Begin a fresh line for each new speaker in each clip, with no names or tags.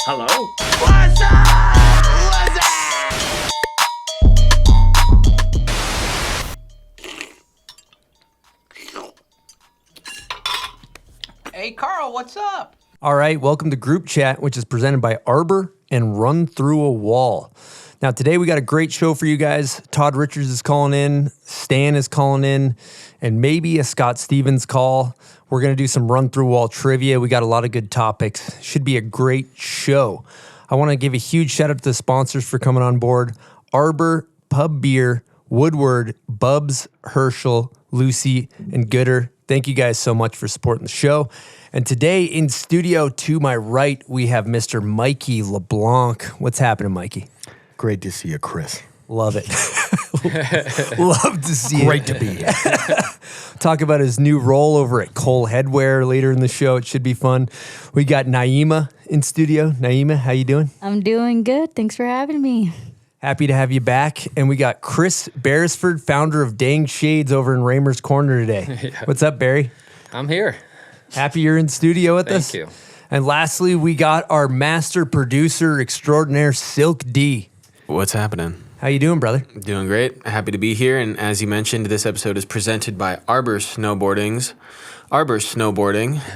Hello? What's up?
Hey, Carl, what's up?
All right, welcome to Group Chat, which is presented by Arbor and Run Through a Wall. Now, today we got a great show for you guys. Todd Richards is calling in, Stan is calling in, and maybe a Scott Stevens call. We're going to do some Run Through Wall trivia. We got a lot of good topics. Should be a great show. I want to give a huge shout out to the sponsors for coming on board. Arbor, Pub Beer, Woodward, Bubs, Herschel, Lucy, and Goodr. Thank you guys so much for supporting the show. And today in studio to my right, we have Mr. Mikey LeBlanc. What's happening, Mikey?
Great to see you, Chris.
Love it. Love to see it.
Great to be here.
Talk about his new role over at Cole Headwear later in the show. It should be fun. We got Naima in studio. Naima, how you doing?
I'm doing good. Thanks for having me.
Happy to have you back. And we got Chris Beresford, founder of Dang Shades over in Raymer's Corner today.
Yeah.
What's up, Barry?
I'm here.
Happy you're in studio with us.
Thank you.
And lastly, we got our master producer extraordinaire, Silk D.
What's happening?
How you doing, brother?
Doing great. Happy to be here. And as you mentioned, this episode is presented by Arbor Snowboarding.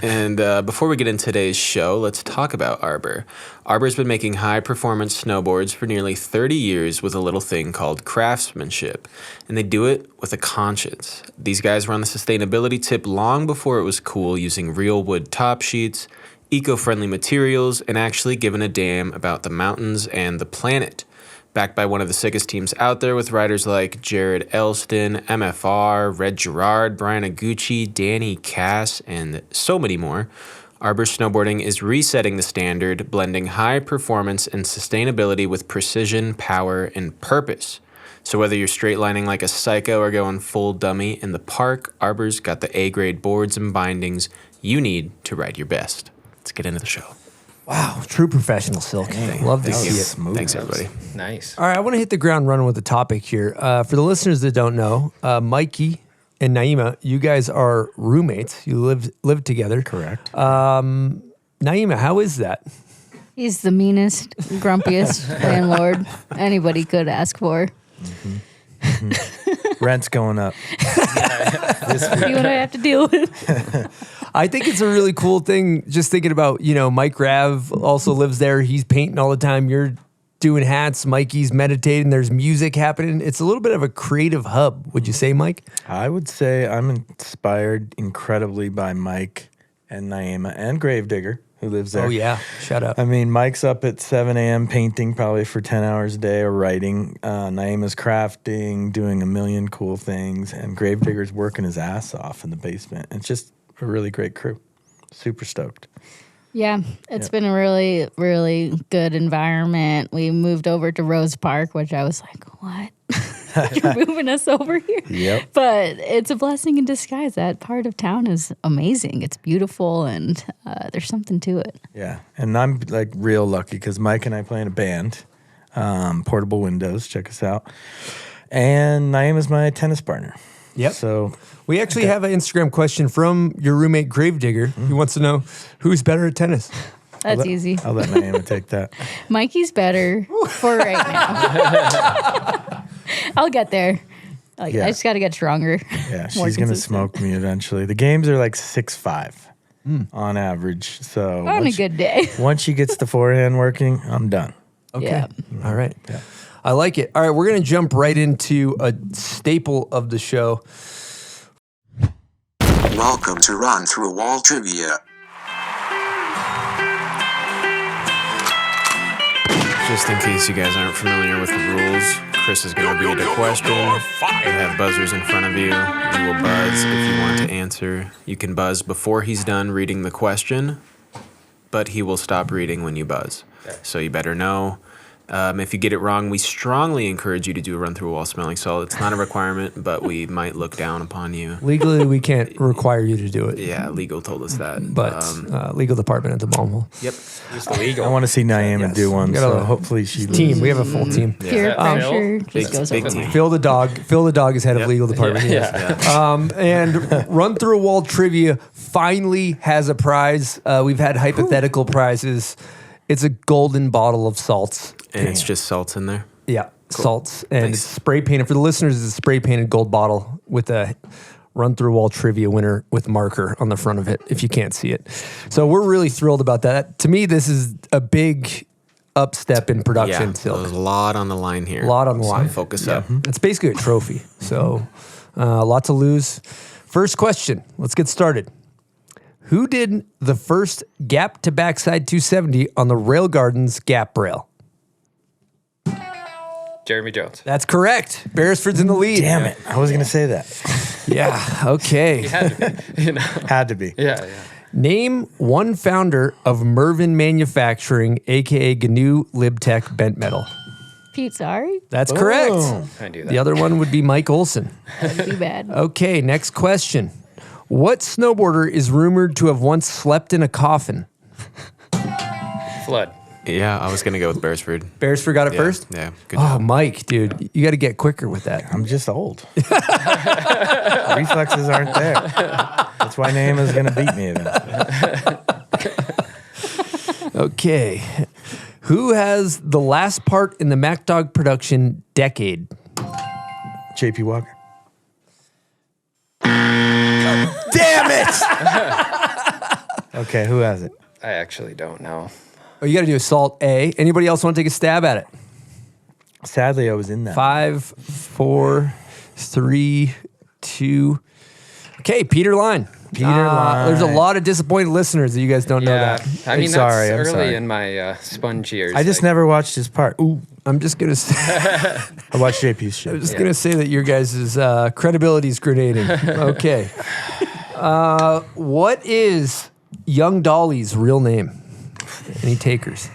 And before we get into today's show, let's talk about Arbor. Arbor's been making high-performance snowboards for nearly 30 years with a little thing called craftsmanship. And they do it with a conscience. These guys were on the sustainability tip long before it was cool, using real wood top sheets, eco-friendly materials, and actually giving a damn about the mountains and the planet. Backed by one of the sickest teams out there with riders like Jared Elston, MFR, Red Gerard, Brian Aguchi, Danny Cass, and so many more, Arbor Snowboarding is resetting the standard, blending high performance and sustainability with precision, power, and purpose. So whether you're straight lining like a psycho or going full dummy in the park, Arbor's got the A-grade boards and bindings you need to ride your best. Let's get into the show.
Wow, true professional, Silk. Love to see it.
Smooth.
Thanks, everybody.
Nice.
All right, I want to hit the ground running with the topic here. For the listeners that don't know, Mikey and Naima, you guys are roommates. You live together.
Correct.
Naima, how is that?
He's the meanest, grumpiest landlord anybody could ask for.
Rent's going up.
See what I have to deal with.
I think it's a really cool thing, just thinking about, Mike Rav also lives there. He's painting all the time. You're doing hats. Mikey's meditating. There's music happening. It's a little bit of a creative hub, would you say, Mike?
I would say I'm inspired incredibly by Mike and Naima and Gravedigger, who lives there.
Oh, yeah. Shut up.
I mean, Mike's up at 7 a.m. painting probably for 10 hours a day or writing. Naima's crafting, doing a million cool things. And Gravedigger's working his ass off in the basement. It's just a really great crew. Super stoked.
Yeah, it's been a really, really good environment. We moved over to Rose Park, which I was like, what? You're moving us over here?
Yep.
But it's a blessing in disguise. That part of town is amazing. It's beautiful, and there's something to it.
Yeah, and I'm like real lucky because Mike and I play in a band, Portable Windows. Check us out. And Naima's my tennis partner.
Yep.
So
We actually have an Instagram question from your roommate Gravedigger. He wants to know who's better at tennis.
That's easy.
I'll let Naima take that.
Mikey's better for right now. I'll get there. I just got to get stronger.
Yeah,
More
she's going to
consistent.
smoke me eventually. The games are like 6'5" on average. So
On a good day.
once she gets the forehand working, I'm done.
Okay.
Yeah.
All right.
Yeah.
I like it. All right, we're going to jump right into a staple of the show.
Welcome to Run Through a Wall Trivia.
Just in case you guys aren't familiar with the rules, Chris is going to read a question. You have buzzers in front of you. You will buzz if you want to answer. You can buzz before he's done reading the question, but he will stop reading when you buzz. So you better know. If you get it wrong, we strongly encourage you to do a run through a wall smelling salt. It's not a requirement, but we might look down upon you.
Legally, we can't require you to do it.
Yeah, legal told us that.
But legal department at the Baumhole.
Yep.
Just illegal.
I want to see Naima do one,
Got
so
a
hopefully she
Team. We have a full team.
Peer pressure just goes
big
over
team.
my
Phil the dog is head of legal department.
Yeah.
And Run Through a Wall Trivia finally has a prize. We've had hypothetical prizes. It's a golden bottle of salts.
And it's just salts in there.
Yeah, salts. And
Nice.
it's spray painted. For the listeners, it's a spray painted gold bottle with a run through wall trivia winner with marker on the front of it, if you can't see it. So we're really thrilled about that. To me, this is a big up step in production.
Yeah,
Silk.
there's a lot on the line here.
A lot on the
So
line.
focus
Yeah.
up.
It's basically a trophy. So a lot to lose. First question. Let's get started. Who did the first gap to backside 270 on the Rail Gardens gap rail?
Jeremy Jones.
That's correct. Beresford's in the lead.
Damn it. I was going to say that.
Yeah. Okay.
He had to be. You know?
Had to be.
Yeah.
Name one founder of Mervyn Manufacturing, aka GNU Libtech Bent Metal.
Pete, sorry.
That's correct.
I knew that.
The other one would be Mike Olson.
That'd be bad.
Okay, next question. What snowboarder is rumored to have once slept in a coffin?
Flood.
Yeah, I was going to go with Beresford.
Beresford got it
Yeah,
first?
Yeah, good
Oh,
job.
Mike, dude, you got to get quicker with that.
I'm just old. Reflexes aren't there. That's why Naima's going to beat me eventually.
Okay. Who has the last part in the MacDog production decade?
JP Walker. Damn it! Okay, who has it?
I actually don't know.
Oh, you got to do assault A. Anybody else want to take a stab at it?
Sadly, I was in that.
5, 4, 3, 2. Okay, Peter Line.
Peter Line.
There's a lot of disappointed listeners that you guys don't know
Yeah.
that.
I mean,
sorry, I'm
that's early
sorry.
in my sponge years.
I just
Like,
never watched his part. Ooh,
I'm just gonna say,
I watched JP's shit.
I'm just gonna say that your guys' credibility is grenading. Okay. What is Young Dolly's real name? Any takers?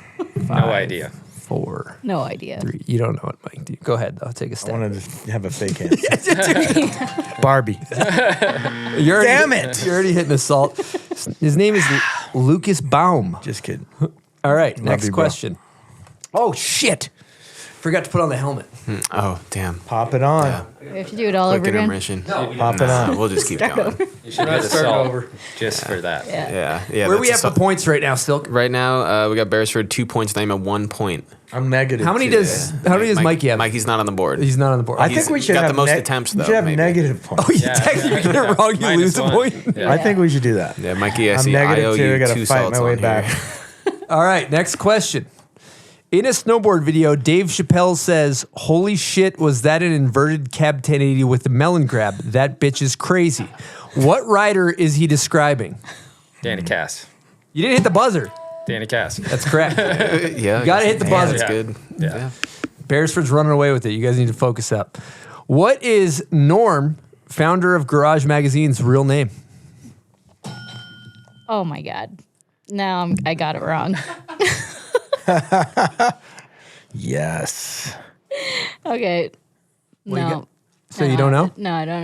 No idea.
4,
No idea.
3. You don't know it, Mike. Do you? Go ahead. I'll take a
I
stab.
wanted to have a fake answer. Barbie.
You're already,
Damn it!
You're already hitting assault. His name is Lucas Baum.
Just kidding.
All right, next
you, bro.
question. Oh shit! Forgot to put on the helmet.
Oh, damn.
Pop it on.
Yeah.
We have to do it all
Quick
over again.
intermission.
Pop it on.
We'll just keep going.
You should
not
hit
starting
assault
over.
just for that.
Yeah.
Yeah.
Where are we
that's
at for
assault.
points right now, Silk?
Right now, we got Beresford 2 points, Naima 1 point.
I'm negative.
How many
two.
does Mikey have?
Mikey's not on the board.
He's not on the board.
I
He's
think we should
got the
have
most attempts,
We
though,
should have
maybe.
negative points.
Oh, you
Yeah.
technically get it wrong, you
Minus
lose a
one.
point.
Yeah.
I think we should do that.
Yeah, Mikey, I
I'm
see. I
negative
owe
2.
you
I got
2
to fight
salts
my way
on
back.
here.
All right, next question. In a snowboard video, Dave Chappelle says, "Holy shit, was that an inverted cab 1080 with a melon grab? That bitch is crazy." What rider is he describing?
Danny Cass.
You didn't hit the buzzer.
Danny Cass.
That's correct.
Yeah.
You gotta hit the buzzer.
That's good.
Yeah.
Beresford's running away with it. You guys need to focus up. What is Norm, founder of Garage Magazine's real name?
Oh my God. Now I got it wrong.
Yes.
Okay.
What do you
No.
got? So you don't know?
No, I don't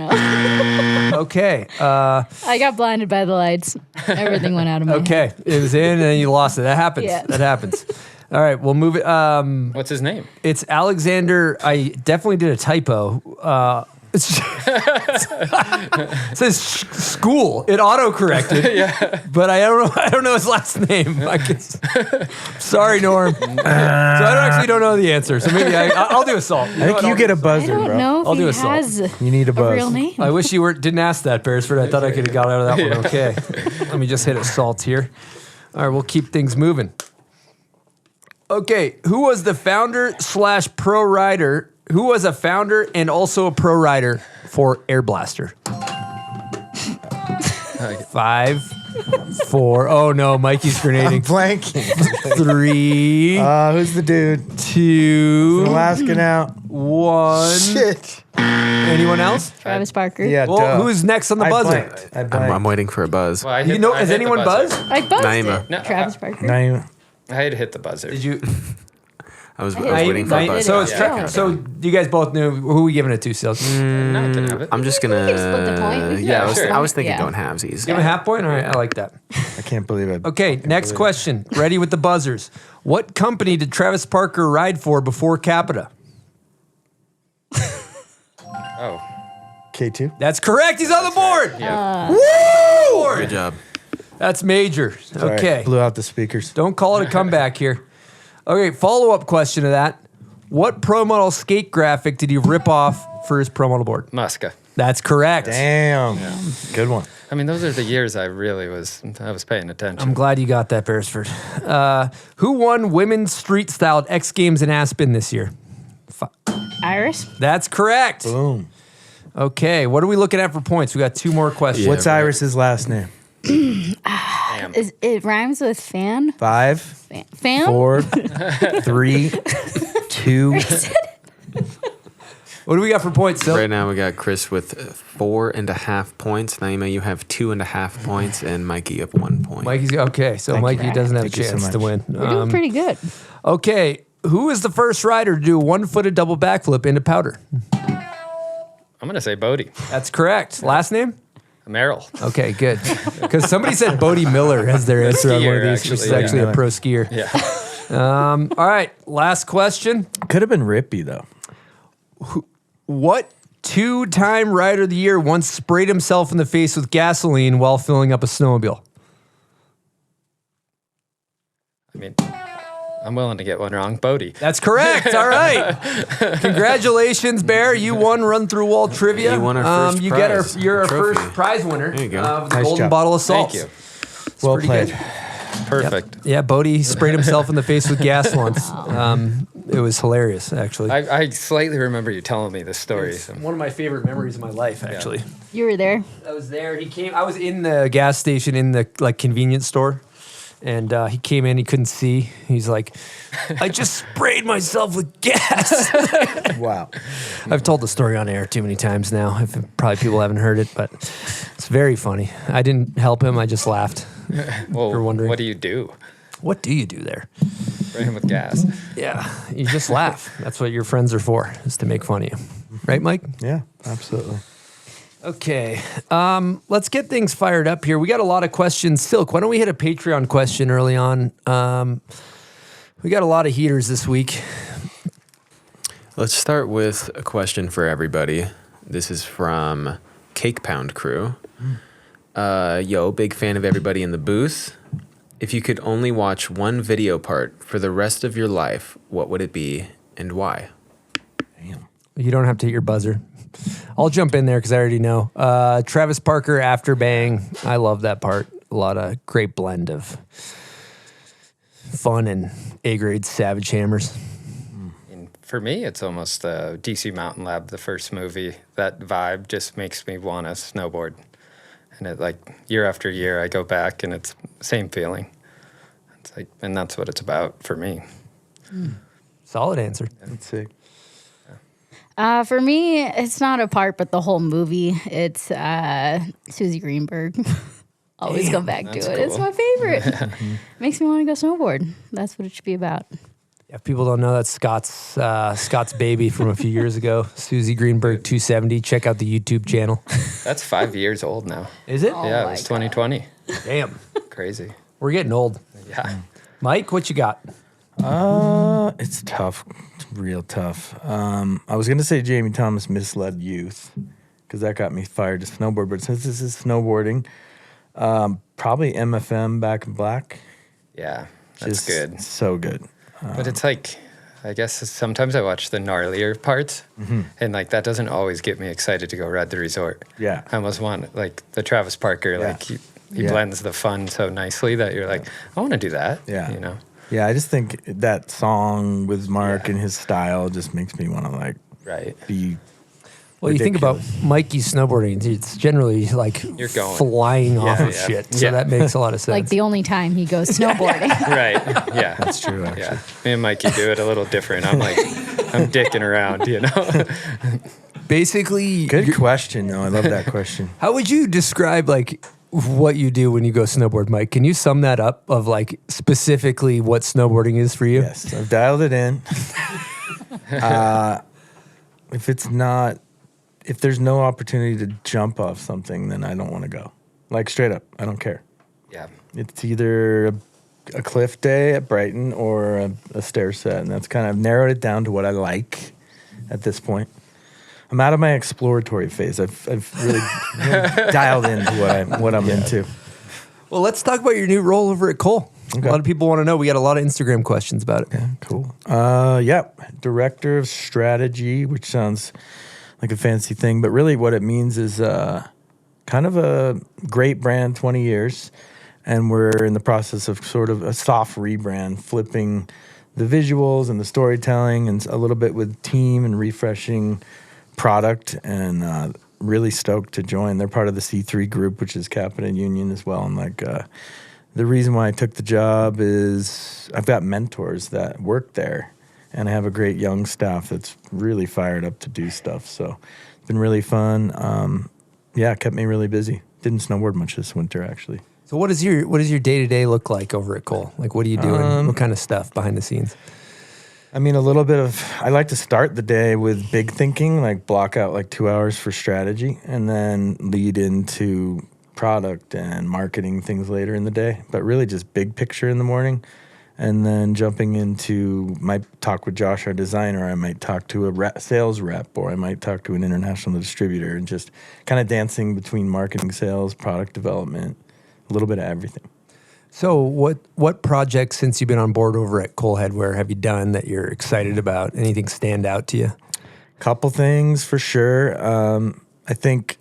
know.
Okay.
I got blinded by the lights. Everything went out of my head.
Okay. It was in and then you lost it. That happens.
Yeah.
That happens. All right. We'll move it.
What's his name?
It's Alexander. I definitely did a typo. It says school. It auto-corrected. Yeah. But I don't know his last name. Sorry, Norm. So I actually don't know the answer. So maybe I'll do assault.
I think you get a
I
buzzer,
don't
bro.
know
I'll
if
do
he
a salt.
has
You need a
a
buzz.
real name.
I wish you didn't ask that, Beresford. I thought I could have got out of that one. Okay. Let me just hit assault here. All right, we'll keep things moving. Okay, who was the founder / pro rider? Who was a founder and also a pro rider for Air Blaster? 5, 4. Oh no, Mikey's grenading.
Blanking.
3,
Who's the dude?
2,
Alaskan out.
1.
Shit.
Anyone else?
Travis Parker.
Yeah,
Well,
duh.
who's next on the
I
buzzer?
blanked. I blanked.
I'm waiting for a buzz.
Well, I
You
hit,
know,
I
has
hit the
anyone
buzzer.
buzzed?
I buzzed
Naima.
it.
No,
Travis Parker.
Naima.
I had to hit the buzzer.
Did you?
I was
Hey,
waiting for a
I-
buzz.
So it's
Yeah.
so you guys both knew who we giving it to, Silk?
No, I can have it.
I'm just gonna.
We can split the point. We can
Yeah,
do it.
I was thinking
Yeah.
going halvesies.
Give him a half point? All right, I like that.
I can't believe it.
Okay, next question. Ready with the buzzers. What company did Travis Parker ride for before Capita?
Oh,
K2.
That's correct. He's on the board.
yeah.
Woo!
Good job.
That's major.
Sorry,
Okay.
blew out the speakers.
Don't call it a comeback here. Okay, follow-up question to that. What pro model skate graphic did he rip off for his pro model board?
Muska.
That's correct.
Damn. Good one.
I mean, those are the years I was paying attention.
I'm glad you got that, Beresford. Who won women's street-styled X Games in Aspen this year?
Iris?
That's correct.
Boom.
Okay, what are we looking at for points? We got 2 more questions.
What's Iris's last name?
Damn.
It rhymes with fan?
5,
Fam?
4, 3, 2.
What do we got for points, Sil?
Right now we got Chris with 4.5 points. Naima, you have 2.5 points, and Mikey, you have 1 point.
Mikey's okay, so
Thank
Mikey
you.
doesn't have a
Thank you so
chance to
much.
win.
We're doing pretty good.
Okay, who is the first rider to do a 1-footed double backflip into powder?
I'm going to say Bodie.
That's correct. Last name?
Merrill.
Okay, good. Because somebody said Bodie Miller as their answer on one of
skier,
these, which is
actually,
actually
yeah.
a pro skier.
Yeah.
All right, last question.
Could have been Rippy, though.
What 2-time rider of the year once sprayed himself in the face with gasoline while filling up a snowmobile?
I mean, I'm willing to get one wrong. Bodie.
That's correct. All right. Congratulations, Bear. You won Run Through Wall Trivia.
You won our first
you
prize,
you're our
trophy.
first prize winner.
There you go.
Of the
Nice
golden
job.
bottle of salt.
Thank you.
Well
pretty
played.
good.
Perfect.
Yeah, Bodie sprayed himself in the face with gas once. It was hilarious, actually.
I slightly remember you telling me this story.
It's
So.
one of my favorite memories of my life, actually.
You were there.
I was there. He came. I was in the gas station in the convenience store, and he came in. He couldn't see. He's like, "I just sprayed myself with gas."
Wow.
I've told the story on air too many times now. Probably people haven't heard it, but it's very funny. I didn't help him. I just laughed.
Well,
You're wondering.
what do you do?
What do you do there?
Spray him with gas.
Yeah, you just laugh. That's what your friends are for, is to make fun of you. Right, Mike?
Yeah, absolutely.
Okay, let's get things fired up here. We got a lot of questions. Silk, why don't we hit a Patreon question early on? We got a lot of heaters this week.
Let's start with a question for everybody. This is from Cake Pound Crew. Yo, big fan of everybody in the booth. If you could only watch one video part for the rest of your life, what would it be and why?
Damn.
You don't have to hit your buzzer. I'll jump in there because I already know. Travis Parker, After Bang. I love that part. A lot of great blend of fun and A-grade savage hammers.
And for me, it's almost DC Mountain Lab, the first movie. That vibe just makes me want to snowboard. And it, like, year after year, I go back and it's the same feeling. It's like, and that's what it's about for me.
Solid answer.
That's sick.
For me, it's not a part, but the whole movie. It's Susie Greenberg. Always come back to
that's
it. It's
cool.
my favorite. Makes me want to go snowboard. That's what it should be about.
Yeah, if people don't know, that's Scott's baby from a few years ago. Susie Greenberg 270. Check out the YouTube channel.
That's 5 years old now.
Is it?
Oh
Yeah, it
my
was
God.
2020.
Damn.
Crazy.
We're getting old.
Yeah.
Mike, what you got?
It's tough. It's real tough. I was going to say Jamie Thomas Misled Youth because that got me fired to snowboard. But since this is snowboarding, probably MFM Back in Black.
Yeah, that's
Just
good.
So good.
But it's like, I guess sometimes I watch the gnarlier parts, and like that doesn't always get me excited to go ride the resort.
Yeah.
I almost want like the Travis Parker,
Yeah.
like he
Yeah.
blends the fun so nicely that you're like, I want to do that.
Yeah.
You know.
Yeah, I just think that song with Mark
Yeah.
and his style just makes me want to like
Right.
be.
Well, you think about Mikey's snowboarding, it's generally like
You're going.
flying off
Yeah,
of
yeah.
shit. So
Yeah.
that makes a lot of sense.
Like the only time he goes snowboarding.
Right. Yeah.
That's true, actually.
Yeah. Me and Mikey do it a little different. I'm like, I'm dicking around, you know.
Basically,
Good question, though. I love that question.
how would you describe like what you do when you go snowboard, Mike? Can you sum that up of like specifically what snowboarding is for you?
Yes, I've dialed it in. If there's no opportunity to jump off something, then I don't want to go. Like straight up, I don't care.
Yeah.
It's either a cliff day at Brighton or a stair set, and that's kind of narrowed it down to what I like at this point. I'm out of my exploratory phase. I've really dialed into what I'm into.
Well, let's talk about your new role over at Cole.
Okay.
A lot of people want to know. We got a lot of Instagram questions about it.
Yeah, cool. Director of strategy, which sounds like a fancy thing, but really what it means is kind of a great brand, 20 years, and we're in the process of sort of a soft rebrand, flipping the visuals and the storytelling and a little bit with team and refreshing product, and really stoked to join. They're part of the C3 group, which is Capita Union as well, and like the reason why I took the job is I've got mentors that work there, and I have a great young staff that's really fired up to do stuff. So it's been really fun. It kept me really busy. Didn't snowboard much this winter, actually.
So what does your day-to-day look like over at Cole? Like, what are you doing? What kind of stuff behind the scenes?
I mean, I like to start the day with big thinking, like block out like 2 hours for strategy, and then lead into product and marketing things later in the day, but really just big picture in the morning. And then jumping into, might talk with Josh, our designer, I might talk to a sales rep, or I might talk to an international distributor, and just kind of dancing between marketing, sales, product development, a little bit of everything.
So what projects, since you've been on board over at Cole Headwear, have you done that you're excited about? Anything stand out to you?
Couple things for sure. I think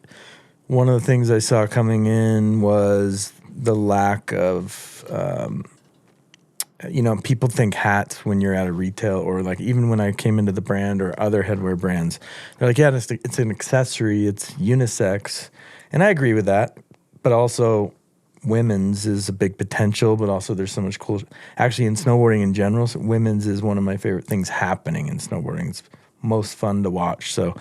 one of the things I saw coming in was the lack of, people think hats when you're at a retail, or like even when I came into the brand or other headwear brands, they're like, yeah, it's an accessory, it's unisex. And I agree with that, but also women's is a big potential, but also there's so much cool. Actually, in snowboarding in general, women's is one of my favorite things happening in snowboarding. It's most fun to watch. So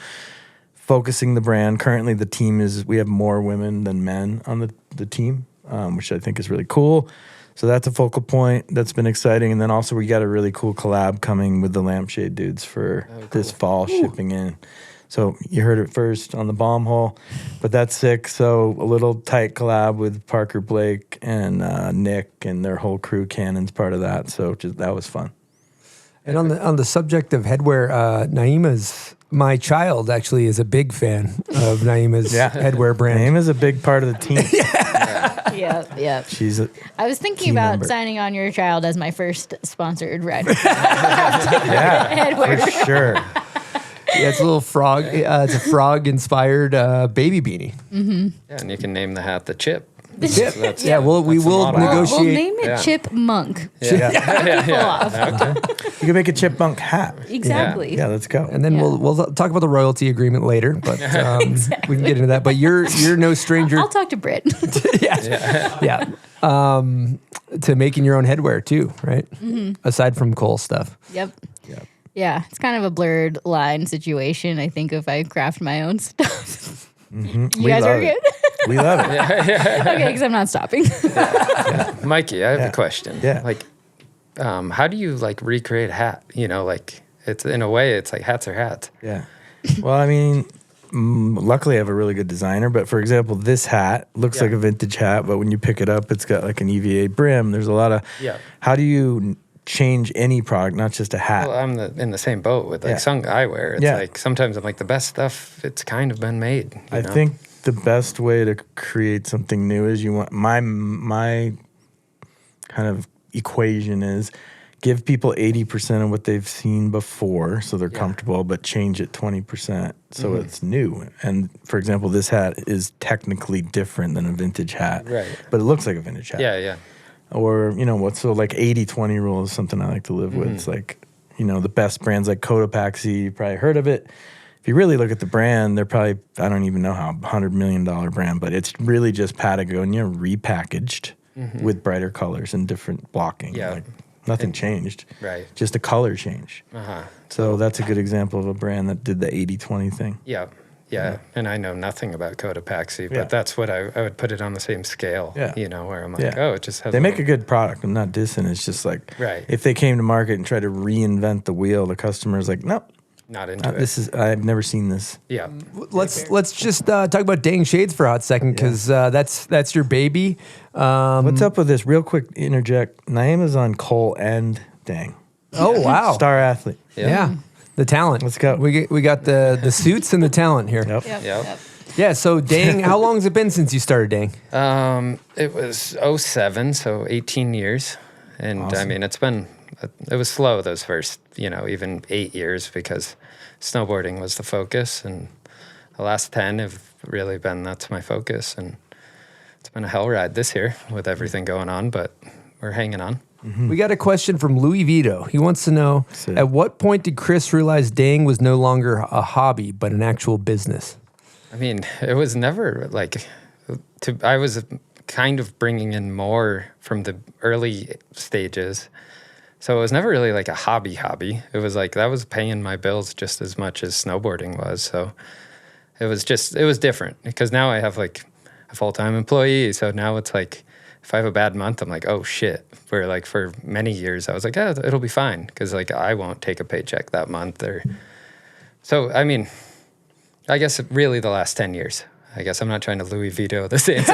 focusing the brand. Currently, the team we have more women than men on the team, which I think is really cool. So that's a focal point. That's been exciting. And then also we got a really cool collab coming with the Lampshade dudes for this fall shipping in. So you heard it first on the bomb hole, but that's sick. So a little tight collab with Parker Blake and Nick and their whole crew. Cannon's part of that. So that was fun.
And on the subject of headwear, my child actually is a big fan of Naima's headwear brand.
Naima's a big part of the team.
Yeah.
She's
I was thinking
team
about
member.
signing on your child as my first sponsored rider.
for sure.
Yeah, it's a little frog. It's a frog-inspired baby beanie.
Mm-hmm.
Yeah, and you can name the hat the Chip.
The Chip.
That's
We will
motto.
negotiate.
We'll name it Chipmunk.
You can make a chipmunk hat.
Exactly.
Yeah, let's go.
And then we'll talk about the royalty agreement later, but we can get into that. But you're no stranger.
I'll talk to Britt.
To making your own headwear too, right? Mm-hmm. Aside from Cole stuff.
Yep. Yeah, it's kind of a blurred line situation. I think if I craft my own stuff.
Mm-hmm.
You guys are good?
We love it.
Okay, because I'm not stopping.
Mikey, I have a question.
Yeah.
Like, how do you like recreate a hat? It's in a way, it's like hats are hats.
Yeah. Well, I mean, luckily I have a really good designer. But for example, this hat looks like a vintage hat, but when you pick it up, it's got like an EVA brim. There's a lot of. Yeah. How do you change any product, not just a hat?
Well, I'm in the same boat with some eyewear. It's like sometimes I'm like the best stuff. It's kind of been made.
I think the best way to create something new is you want my kind of equation is give people 80% of what they've seen before, so they're comfortable, but change it 20% so it's new. And for example, this hat is technically different than a vintage hat,
right?
But it looks like a vintage hat.
Yeah.
Or, like 80-20 rule is something I like to live with. It's like, the best brands like Cotopaxi, you probably heard of it. If you really look at the brand, they're probably, I don't even know how, $100 million brand, but it's really just Patagonia repackaged with brighter colors and different blocking.
Yeah.
Like nothing changed.
Right.
Just a color change.
Uh-huh.
So that's a good example of a brand that did the 80-20 thing.
Yeah, and I know nothing about Cotopaxi, but that's what I would put it on the same scale, where I'm like, it just has...
They make a good product. I'm not dissing. It's just like,
right.
If they came to market and tried to reinvent the wheel, the customer's like, nope.
Not into it.
I've never seen this.
Yeah.
Let's just talk about Dang Shades for a hot second, because that's your baby.
What's up with this? Real quick, interject. Naima's on Cole and Dang.
Oh, wow.
Star athlete.
Yeah. The talent.
Let's go.
We got the suits and the talent here.
Yep.
Yeah. So Dang, how long has it been since you started Dang?
It was '07, so 18 years. And I
Awesome.
mean, it was slow those first, even 8 years because snowboarding was the focus. And the last 10 have really been, that's my focus. And it's been a hell ride this year with everything going on, but we're hanging on.
We got a question from Louis Vito. He wants to know,
Sick.
at what point did Chris realize Dang was no longer a hobby, but an actual business?
I mean, it was never I was kind of bringing in more from the early stages. So it was never really like a hobby. It was like that was paying my bills just as much as snowboarding was. So it was different because now I have like a full-time employee. So now it's like, if I have a bad month, I'm like, oh shit. Where like for many years, I was like, it'll be fine because like I won't take a paycheck that month. So I mean, I guess really the last 10 years. I guess I'm not trying to Louis Vito this answer.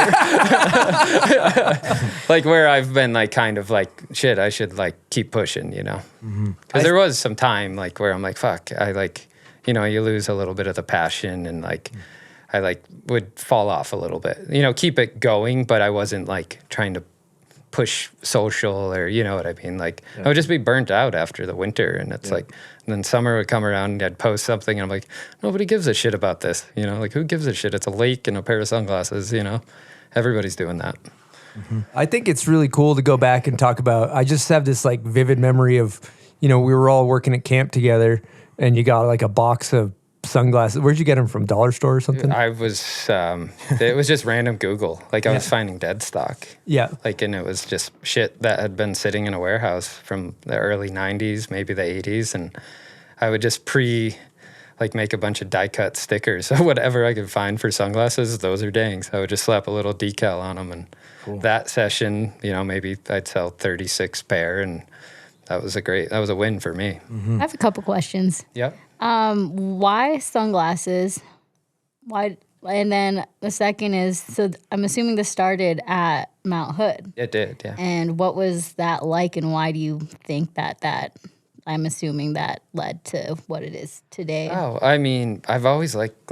Like where I've been like kind of like, shit, I should like keep pushing, Because there was some time like where I'm like, fuck, I like, you lose a little bit of the passion and like, I like would fall off a little bit, keep it going, but I wasn't like trying to push social or, you know what I mean? Like I would just be burnt out after the winter and it's like, and then summer would come around and I'd post something and I'm like, nobody gives a shit about this, like who gives a shit? It's a lake and a pair of sunglasses, everybody's doing that.
I think it's really cool to go back and talk about. I just have this like vivid memory of, we were all working at camp together and you got like a box of sunglasses. Where'd you get them from? Dollar store or something?
I was, it was just random Google. Like I was finding dead stock.
Yeah.
Like, and it was just shit that had been sitting in a warehouse from the early 90s, maybe the 80s. And I would just make a bunch of die cut stickers or whatever I could find for sunglasses. Those are Dangs. I would just slap a little decal on them. And that session, maybe I'd sell 36 pair. And that was a win for me.
I have a couple questions.
Yep.
Why sunglasses? Why? And then the second is, so I'm assuming this started at Mount Hood.
It did, yeah.
And what was that like, and why do you think that I'm assuming that led to what it is today?
Oh, I mean, I've always liked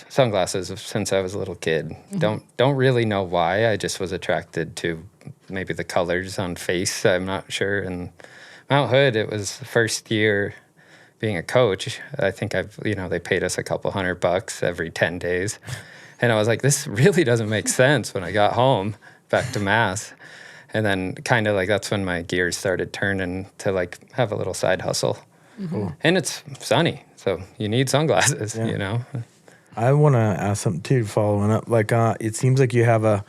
sunglasses since I was a little kid. Don't really know why. I just was attracted to maybe the colors on face. I'm not sure. And Mount Hood, it was the first year being a coach. I think they paid us a couple $100 every 10 days. And I was like, this really doesn't make sense when I got home back to Mass. And then kind of like that's when my gears started turning to like have a little side hustle. Cool. And it's sunny, so you need sunglasses,
I want to ask something too, following up. Like, it seems like you have a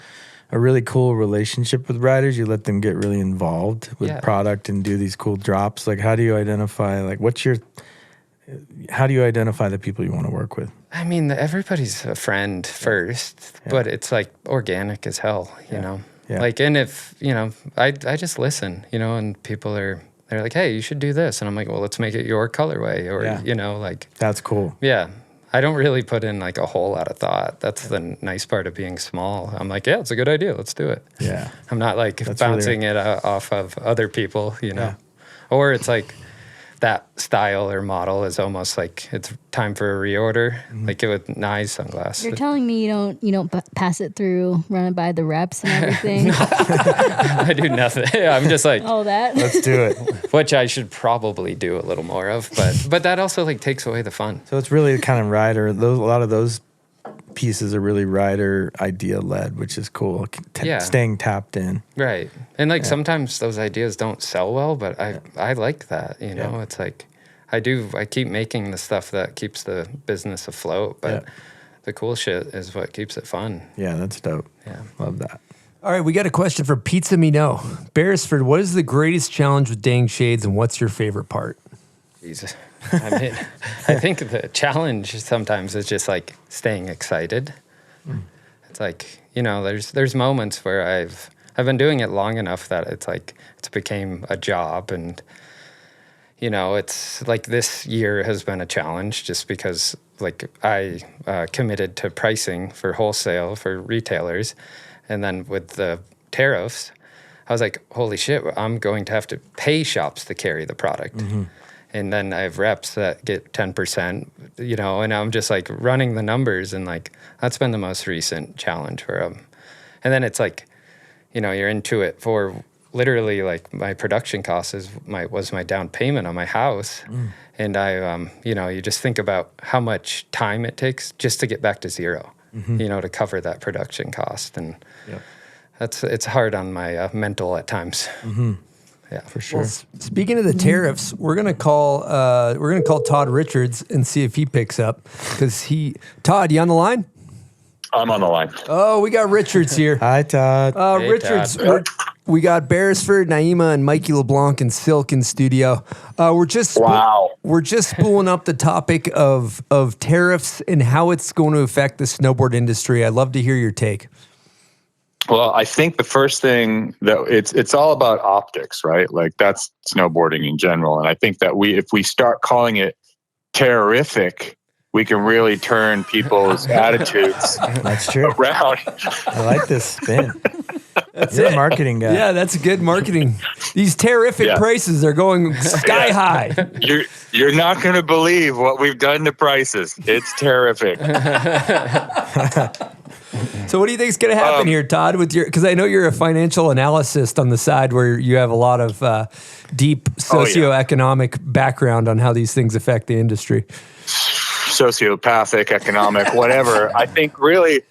really cool relationship with riders. You let them get really involved with product and do these cool drops. Like, how do you identify, how do you identify the people you want to work with?
I mean, everybody's a friend first, but it's like organic as hell, you know?
Yeah.
Like, and if, I just listen, and people they're like, hey, you should do this. And I'm like, well, let's make it your colorway or, like.
That's cool.
Yeah. I don't really put in like a whole lot of thought. That's the nice part of being small. I'm like, yeah, it's a good idea. Let's do it.
Yeah.
I'm not like bouncing it off of other people,
Yeah.
Or it's like that style or model is almost like it's time for a reorder, like it with Nye's sunglasses.
You're telling me you don't pass it through, run it by the reps and everything?
I do nothing. I'm just like,
All that.
Let's do it.
which I should probably do a little more of, but that also like takes away the fun.
So it's really kind of rider. A lot of those pieces are really rider idea led, which is cool. Staying tapped in.
Right. And like sometimes those ideas don't sell well, but I like that, It's like I keep making the stuff that keeps the business afloat, but the cool shit is what keeps it fun.
Yeah, that's dope.
Yeah.
Love that.
All right, we got a question for Pizza Minot. Beresford, what is the greatest challenge with Dang Shades and what's your favorite part?
Jesus. I mean, I think the challenge sometimes is just like staying excited. It's like, there's moments where I've been doing it long enough that it's like it's became a job, and it's like this year has been a challenge just because like I committed to pricing for wholesale for retailers, and then with the tariffs, I was like, holy shit, I'm going to have to pay shops to carry the product. And then I have reps that get 10%, you know, and I'm just like running the numbers, and like that's been the most recent challenge for them. And then it's like, you know, you're into it for literally like my production cost was my down payment on my house. And I, you know, you just think about how much time it takes just to get back to zero, you know, to cover that production cost. And it's hard on my mental at times. Yeah,
For sure.
Well, speaking of the tariffs, we're gonna call Todd Richards and see if he picks up, because Todd, you on the line?
I'm on the line.
Oh, we got Richards here.
Hi, Todd.
Hey,
Richards,
Todd.
we got Beresford, Naima, and Mikey LeBlanc in Silk in studio. We're just spooling up the topic of tariffs and how it's going to affect the snowboard industry. I'd love to hear your take.
Well, I think the first thing that it's all about optics, right? Like that's snowboarding in general. And I think that if we start calling it terrific, we can really turn people's attitudes
That's true.
around.
I like this spin.
That's
You're a
it.
marketing guy.
Yeah, that's good marketing. These terrific
Yeah.
prices are going sky high.
You're not going to believe what we've done to prices. It's terrific.
So what do you think is going to happen here, Todd, because I know you're a financial analyst on the side where you have a lot of deep socioeconomic background on how these things affect the industry.
Sociopathic, economic, whatever. I think really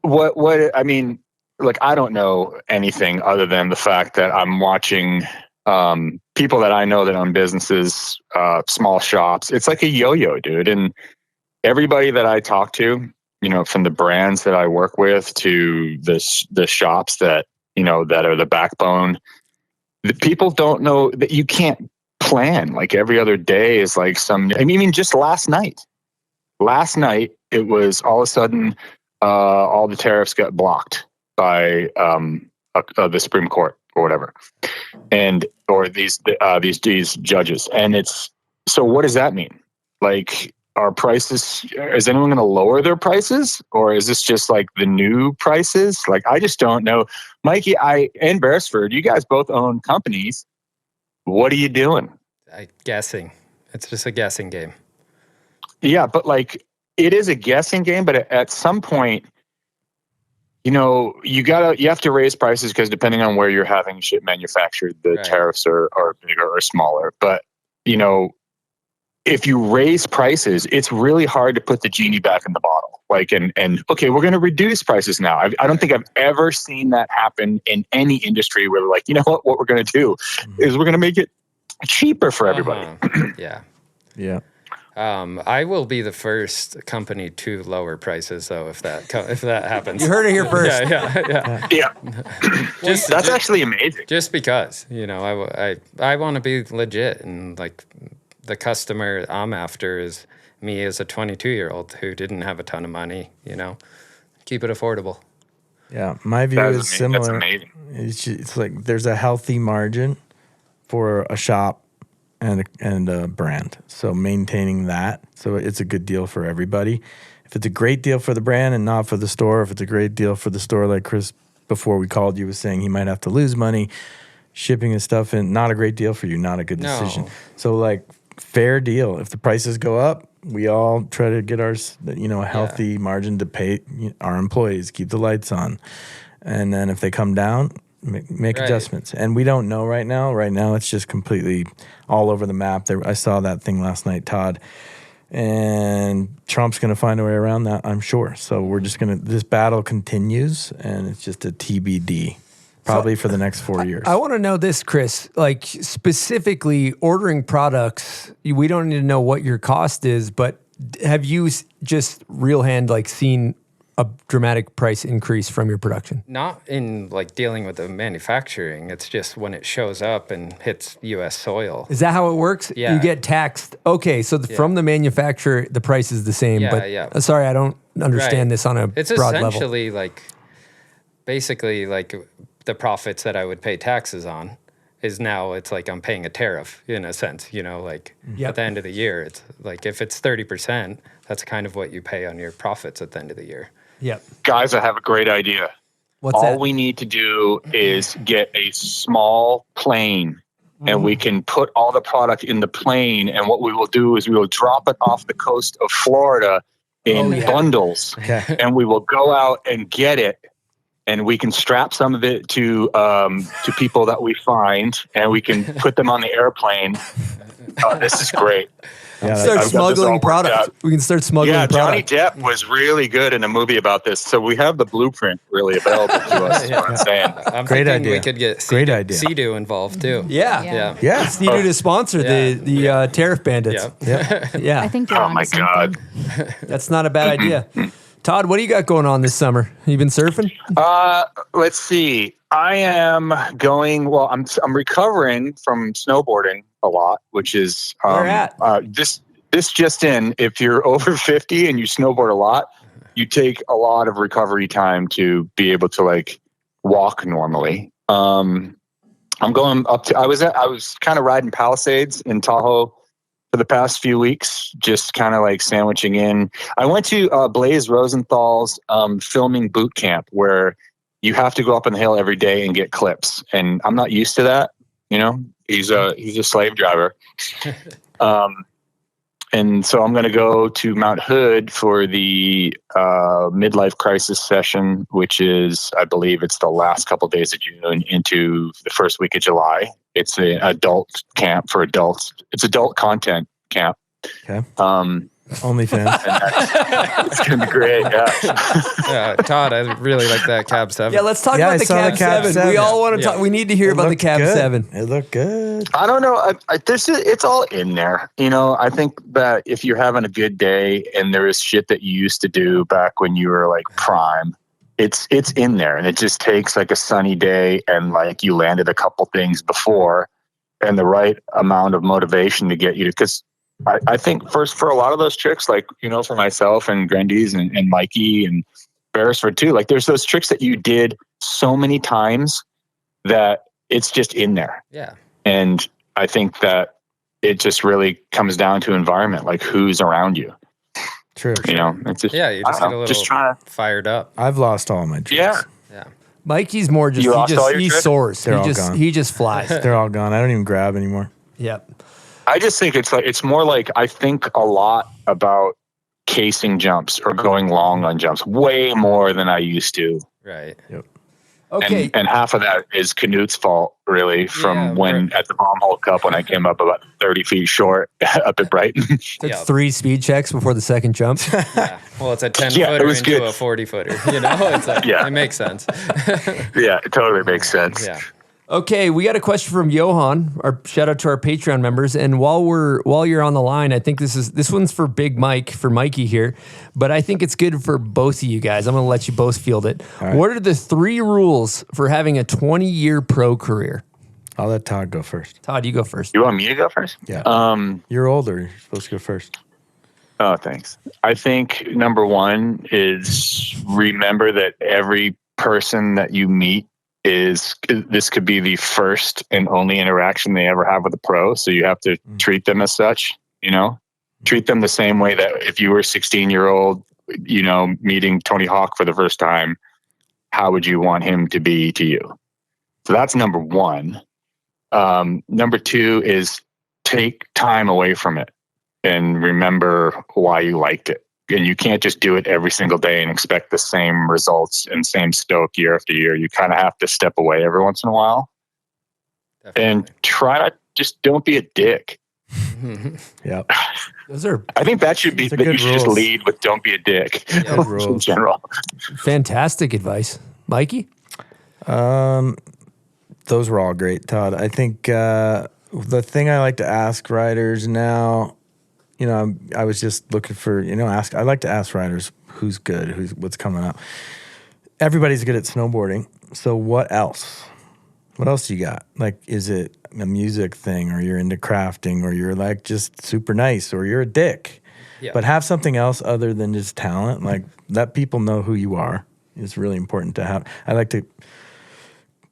what I mean, like, I don't know anything other than the fact that I'm watching people that I know that own businesses, small shops. It's like a yo-yo, dude. And everybody that I talk to, you know, from the brands that I work with to the shops that, you know, that are the backbone, the people don't know that you can't plan. Like every other day is like I mean, just last night it was all of a sudden all the tariffs got blocked by the Supreme Court or whatever, or these judges. And so what does that mean? Like, our prices, is anyone going to lower their prices, or is this just like the new prices? Like, I just don't know. Mikey, and Beresford, you guys both own companies. What are you doing?
Guessing. It's just a guessing game.
Yeah, but like, it is a guessing game, but at some point, you know, you have to raise prices, because depending on where you're having shit manufactured, the tariffs are bigger or smaller. But, you know, if you raise prices, it's really hard to put the genie back in the bottle. Like, and okay, we're going to reduce prices now. I don't think I've ever seen that happen in any industry where we're like, you know what we're going to do is we're going to make it cheaper for everybody.
Yeah.
Yeah.
I will be the first company to lower prices, though, if that happens.
You heard it here first.
Yeah. That's actually amazing.
Just because, you know, I want to be legit, and like the customer I'm after is me as a 22-year-old who didn't have a ton of money, you know. Keep it affordable.
Yeah, my view is similar.
That's amazing.
It's like there's a healthy margin for a shop and a brand. So maintaining that, so it's a good deal for everybody. If it's a great deal for the brand and not for the store, if it's a great deal for the store, like Chris before we called you was saying, he might have to lose money shipping his stuff in. Not a great deal for you. Not a good decision.
No.
So like, fair deal. If the prices go up, we all try to get ours, you know, a healthy margin to pay our employees, keep the lights on. And then if they come down, make adjustments. And we don't know right now. Right now, it's just completely all over the map. I saw that thing last night, Todd. And Trump's going to find a way around that, I'm sure. So we're just this battle continues, and it's just a TBD. Probably for the next 4 years.
I want to know this, Chris, like specifically ordering products, we don't need to know what your cost is, but have you just real hand like seen a dramatic price increase from your production?
Not in like dealing with the manufacturing. It's just when it shows up and hits U.S. soil.
Is that how it works?
Yeah.
You get taxed. Okay, so from the manufacturer, the price is the same. But sorry, I don't understand this on a
it's
broad level.
It's essentially like, basically like the profits that I would pay taxes on is now it's like I'm paying a tariff in a sense, you know, like at the end of the year, it's like if it's 30%, that's kind of what you pay on your profits at the end of the year.
Yep.
Guys, I have a great idea.
What's that?
All we need to do is get a small plane and we can put all the product in the plane. And what we will do is we will drop it off the coast of Florida in bundles, and we will go out and get it. And we can strap some of it to people that we find, and we can put them on the airplane. This is great.
Yeah,
Start smuggling product. We can start smuggling
Johnny
product.
Depp was really good in a movie about this, so we have the blueprint really available to us. Is what I'm saying.
I'm
Great
thinking
idea.
we could get
Great idea.
Sea-Doo involved too.
Yeah.
Yeah.
It's needed to sponsor the tariff bandits. Yeah.
I think you're
Oh
onto
my
something.
God!
That's not a bad idea. Todd, what do you got going on this summer? You been surfing?
Let's see. I am going. Well, I'm recovering from snowboarding a lot, which is
Where at?
This just in. If you're over 50 and you snowboard a lot, you take a lot of recovery time to be able to like walk normally. I'm going up to. I was kind of riding Palisades in Tahoe for the past few weeks, just kind of like sandwiching in. I went to Blaze Rosenthal's filming boot camp, where you have to go up on the hill every day and get clips, and I'm not used to that. You know, he's a slave driver, and so I'm going to go to Mount Hood for the midlife crisis session, which is, I believe, it's the last couple of days of June into the first week of July. It's an adult camp for adults. It's adult content camp.
Okay. OnlyFans.
It's going to be great. Yeah.
Todd, I really like that Cab 7.
Yeah, let's talk
Yeah,
about
I
the
saw
Cab,
the Cab
7.
7.
We all want to
Yeah.
talk. We need to hear about the
looked
Cab
good.
7.
It looked good.
I don't know. It's all in there. You know, I think that if you're having a good day and there is shit that you used to do back when you were like prime, it's in there, and it just takes like a sunny day and like you landed a couple things before and the right amount of motivation to get you to, because I think first for a lot of those tricks, like, you know, for myself and Grandy's and Mikey and Beresford too, like there's those tricks that you did so many times that it's just in there.
Yeah.
And I think that it just really comes down to environment, like who's around you.
True.
You know, it's just,
Yeah, you just get a little
just trying to,
fired up.
I've lost all my tricks.
yeah.
Yeah.
Mikey's more just,
You lost all your
he
tricks?
soars.
They're all gone.
He just flies.
They're all gone. I don't even grab anymore.
Yep.
I just think it's more like I think a lot about casing jumps or going long on jumps way more than I used to.
Right.
Okay.
And half of that is Canute's fault, really, from
Yeah,
when at the Bomb Hole Cup when I came up about 30 feet short up at Brighton.
Took
Yeah.
3 speed checks before the second jump.
Yeah. Well, it's a 10
Yeah, it
footer
was
into
good.
a 40 footer. You know, it's like,
Yeah.
it makes sense.
Yeah, it totally makes sense.
Yeah.
Okay, we got a question from Johan. Our shout out to our Patreon members. And while you're on the line, I think this one's for Big Mike, for Mikey here, but I think it's good for both of you guys. I'm going to let you both field it.
right.
What are the 3 rules for having a 20-year pro career?
I'll let Todd go first.
Todd, you go first.
You want me to go first?
Yeah. You're older. You're supposed to go first.
Oh, thanks. I think number 1 is remember that every person that you meet this could be the first and only interaction they ever have with a pro. So you have to treat them as such, you know, treat them the same way that if you were a 16-year-old, you know, meeting Tony Hawk for the first time, how would you want him to be to you? So that's number 1. Number 2 is take time away from it and remember why you liked it. And you can't just do it every single day and expect the same results and same stoke year after year. You kind of have to step away every once in a while.
Definitely.
And try to just don't be a dick.
Yep.
Those are
I think that should be,
Those are
that you
good
should just
rules.
lead with don't be a dick
Yeah.
Good
in
rules.
general.
fantastic advice. Mikey?
Those were all great, Todd. I think the thing I like to ask riders now, you know, I was just looking for, you know, I like to ask riders who's good, what's coming up. Everybody's good at snowboarding. So what else? What else do you got? Like, is it a music thing, or you're into crafting, or you're like just super nice, or you're a dick?
Yeah.
But have something else other than just talent. Like, let people know who you are. It's really important to have. I like to,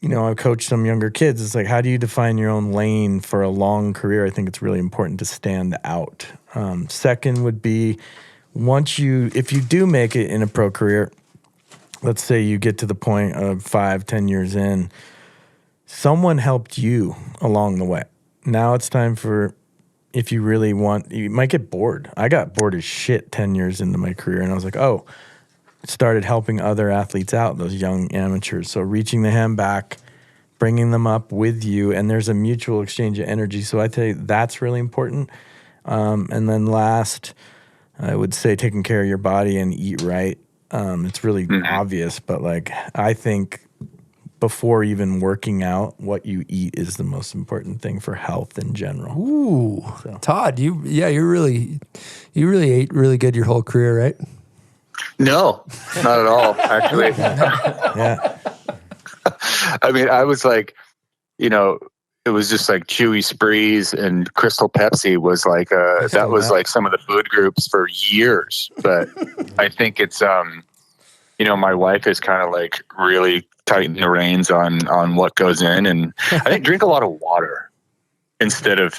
you know, I coach some younger kids. It's like, how do you define your own lane for a long career? I think it's really important to stand out. Second would be, if you do make it in a pro career, let's say you get to the point of 5-10 years in, someone helped you along the way. now it's time for, if you really want, you might get bored. I got bored as shit 10 years into my career, and I was like, oh, started helping other athletes out, those young amateurs. So reaching the hand back, bringing them up with you, and there's a mutual exchange of energy. So I tell you, that's really important. And then last, I would say taking care of your body and eat right. It's really obvious, but like I think before even working out, what you eat is the most important thing for health in general.
Ooh, Todd, you really ate really good your whole career, right?
No, not at all, actually.
Yeah.
I mean, I was like, it was just like Chewy Sprees and Crystal Pepsi was like, that was like some of the food groups for years. But I think it's, my wife is kind of like really tighten the reins on what goes in, and I think drink a lot of water instead of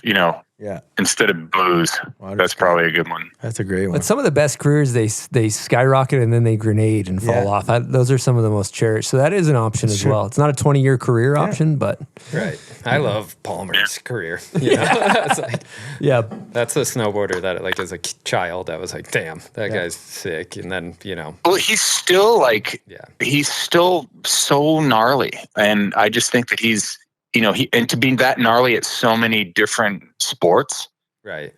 instead of booze.
Water's
That's probably a good one.
That's a great one.
But some of the best careers, they skyrocket and then they grenade and fall off. Those are some of the most cherished. So that is an option as well. It's not a 20-year career option, but
right. I love Palmer's career. It's like, that's a snowboarder that like as a child I was like, damn, that guy's sick. And then
well, he's still like he's still so gnarly, and I just think that he's and to be that gnarly at so many different sports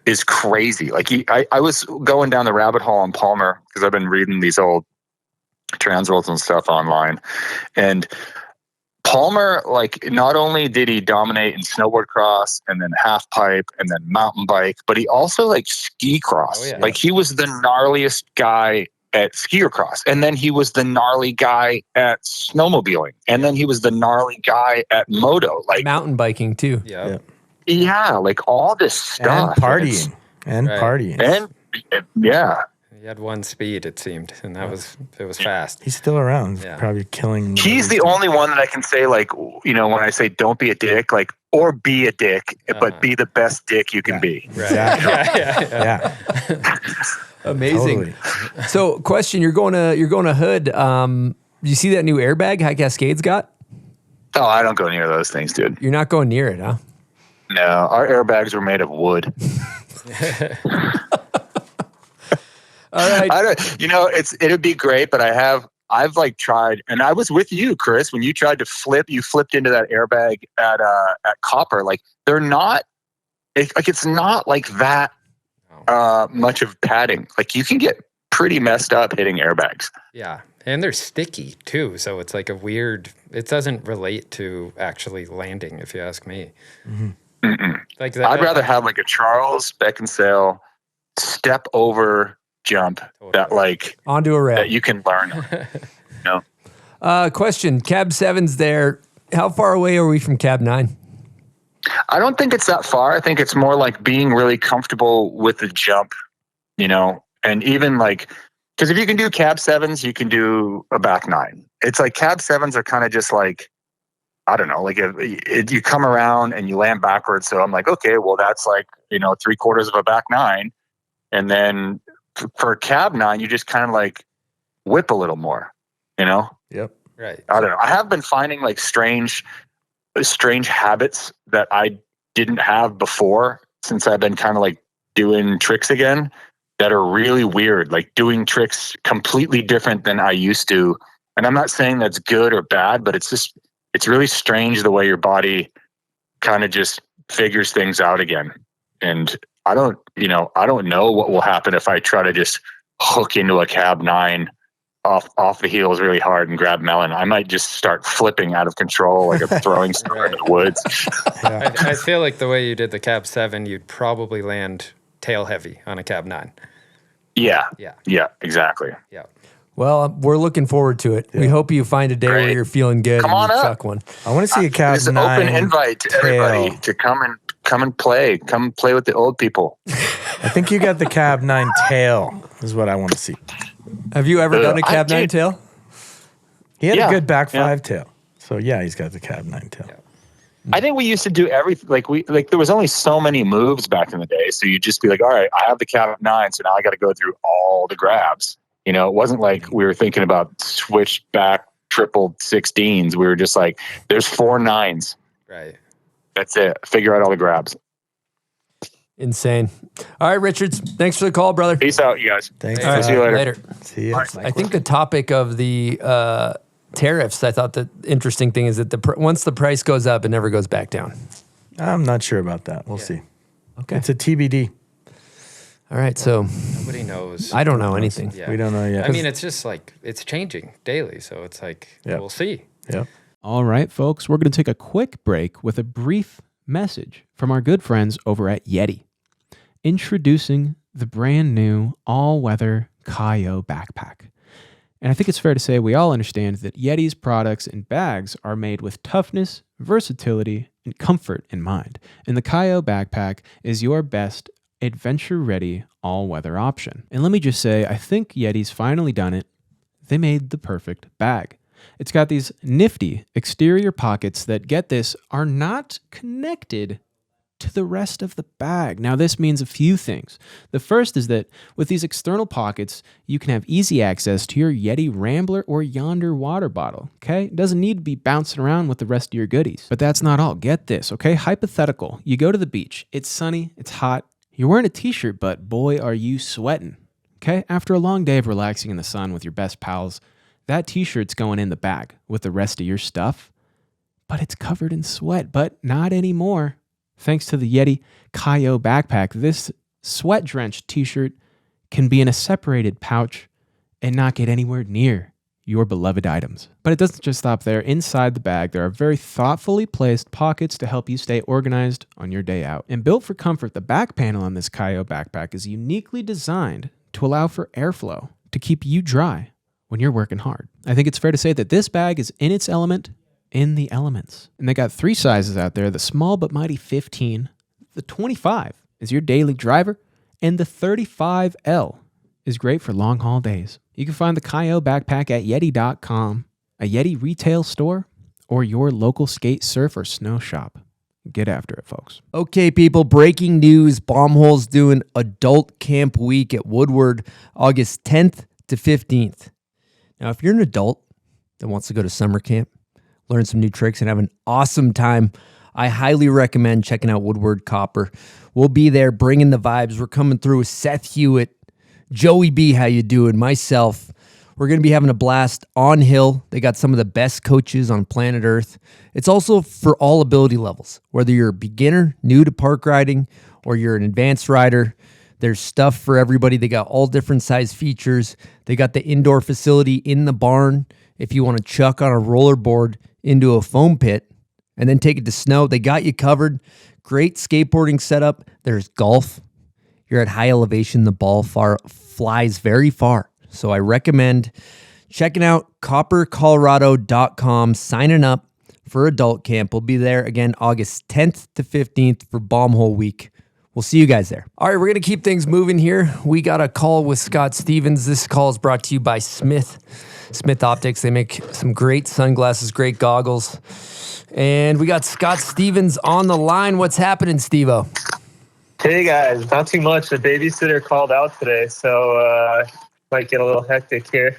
is crazy. Like I was going down the rabbit hole on Palmer because I've been reading these old transworlds and stuff online. And Palmer, like, not only did he dominate in snowboard cross and then half pipe and then mountain bike, but he also like ski cross.
Oh, yeah.
Like he was the gnarliest guy at skier cross, and then he was the gnarly guy at snowmobiling, and then he was the gnarly guy at moto, like
mountain biking too.
Yeah, like all this stuff,
and partying,
and
he had one speed, it seemed, and it was fast.
He's still around, probably killing.
He's the only one that I can say, like, when I say don't be a dick, like, or be a dick, but be the best dick you can be.
Right.
Yeah.
Amazing.
Totally.
So, question: You're going to Hood. You see that new airbag High Cascades got?
Oh, I don't go near those things, dude.
You're not going near it, huh?
No, our airbags were made of wood.
All right.
It'd be great, but I've like tried, and I was with you, Chris, when you tried to flip. You flipped into that airbag at Copper. Like they're not, it's not like that. Much of padding. Like you can get pretty messed up hitting airbags.
Yeah. And they're sticky too. So it's like it doesn't relate to actually landing, if you ask me.
Mm-hmm.
Like that,
I'd rather have like a Charles Beckinsale step over jump that like
onto a rail
that you can learn.
Question: Cab 7's there. How far away are we from Cab 9?
I don't think it's that far. I think it's more like being really comfortable with the jump, and even like, because if you can do Cab 7s, you can do a back 9. It's like Cab 7s are kind of just like, I don't know, like if you come around and you land backwards. So I'm like, okay, well, that's like, 3/4 of a back 9. And then for Cab 9, you just kind of like whip a little more,
Yep.
Right.
I don't know. I have been finding like strange habits that I didn't have before since I've been kind of like doing tricks again that are really weird, like doing tricks completely different than I used to. And I'm not saying that's good or bad, but it's really strange the way your body kind of just figures things out again. And I don't know what will happen if I try to just hook into a Cab 9 off the heels really hard and grab melon. I might just start flipping out of control like a throwing star in the woods.
I feel like the way you did the Cab 7, you'd probably land tail heavy on a Cab 9.
Yeah, exactly.
Yeah.
Well, we're looking forward to it. We hope you find a day where you're feeling good
Come
and
on
you
up.
chuck one.
I want to see a Cab 9.
It's an open invite to everybody to come and play. Come play with the old people.
I think you got the Cab 9 tail is what I want to see.
Have you ever done a Cab 9 tail?
He had a good back 5 tail. So yeah, he's got the Cab 9 tail.
Yeah.
I think we used to do everything. Like there was only so many moves back in the day. So you'd just be like, all right, I have the Cab 9. So now I got to go through all the grabs. It wasn't like we were thinking about switch back triple 16s. We were just like, there's 4 9s.
Right.
That's it. Figure out all the grabs.
Insane. All right, Richards. Thanks for the call, brother.
Peace out, you guys.
Thanks.
All right,
See you later.
later.
See you.
I think the topic of the tariffs, I thought the interesting thing is that once the price goes up, it never goes back down.
I'm not sure about that. We'll see.
Okay.
It's a TBD.
All right. So
Nobody knows.
I don't know anything.
Yeah.
We don't know yet.
I mean, it's just like, it's changing daily. So it's like,
Yeah.
we'll see.
Yep.
All right, folks, we're going to take a quick break with a brief message from our good friends over at Yeti. Introducing the brand new all-weather Kaio backpack. And I think it's fair to say we all understand that Yeti's products and bags are made with toughness, versatility, and comfort in mind. And the Kaio backpack is your best adventure-ready all-weather option. And let me just say, I think Yeti's finally done it. They made the perfect bag. It's got these nifty exterior pockets that, get this, are not connected to the rest of the bag. Now, this means a few things. The first is that with these external pockets, you can have easy access to your Yeti Rambler or Yonder water bottle, okay? It doesn't need to be bouncing around with the rest of your goodies. But that's not all. Get this, okay? Hypothetical. You go to the beach. It's sunny. It's hot. You're wearing a t-shirt, but boy, are you sweating, okay? After a long day of relaxing in the sun with your best pals, that t-shirt's going in the bag with the rest of your stuff, but it's covered in sweat, but not anymore. Thanks to the Yeti Kaio backpack, this sweat-drenched t-shirt can be in a separated pouch and not get anywhere near your beloved items. But it doesn't just stop there. Inside the bag, there are very thoughtfully placed pockets to help you stay organized on your day out. And built for comfort, the back panel on this Kaio backpack is uniquely designed to allow for airflow to keep you dry when you're working hard. I think it's fair to say that this bag is in its element, in the elements. And they got 3 sizes out there: the small but mighty 15, the 25 is your daily driver, and the 35L is great for long haul days. You can find the Kaio backpack at Yeti.com, a Yeti retail store, or your local skate, surf, or snow shop. Get after it, folks.
Okay, people, breaking news. Bombhole's doing Adult Camp Week at Woodward, August 10th to 15th. Now, if you're an adult that wants to go to summer camp, learn some new tricks, and have an awesome time, I highly recommend checking out Woodward Copper. We'll be there bringing the vibes. We're coming through with Seth Hewitt, Joey B, how you doing? Myself. We're going to be having a blast on hill. They got some of the best coaches on planet Earth. It's also for all ability levels, whether you're a beginner, new to park riding, or you're an advanced rider. There's stuff for everybody. They got all different size features. They got the indoor facility in the barn. If you want to chuck on a rollerboard into a foam pit and then take it to snow, they got you covered. Great skateboarding setup. There's golf. You're at high elevation. The ball flies very far. So I recommend checking out coppercolorado.com, signing up for adult camp. We'll be there again August 10th to 15th for Bombhole Week. We'll see you guys there. All right, we're going to keep things moving here. We got a call with Scott Stevens. This call is brought to you by Smith Optics. They make some great sunglasses, great goggles. And we got Scott Stevens on the line. What's happening, Steve-O?
Hey, guys. Not too much. The babysitter called out today, so might get a little hectic here.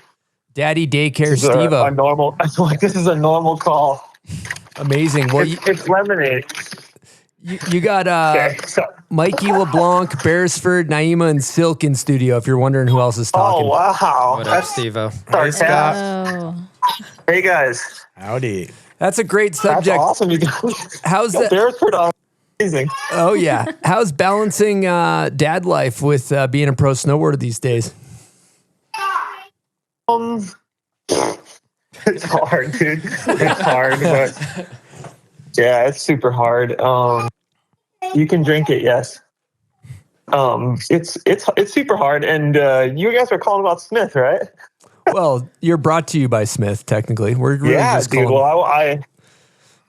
Daddy Daycare Steve-O.
A normal, I feel like this is a normal call.
Amazing. Well,
it's lemonade.
You got Mikey LeBlanc, Beresford, Naima, and Silk in studio, if you're wondering who else is talking.
Oh, wow.
What up, Steve-O?
Hey, Scott.
Oh.
Hey, guys.
Howdy.
That's a great subject.
That's awesome. You guys.
How's that?
Beresford, amazing.
Oh, yeah. How's balancing dad life with being a pro snowboarder these days?
It's hard, dude. It's hard, but yeah, it's super hard. You can drink it, yes. It's super hard, and you guys are calling about Smith, right?
Well, you're brought to you by Smith, technically. We're really just
dude.
calling.
Well, I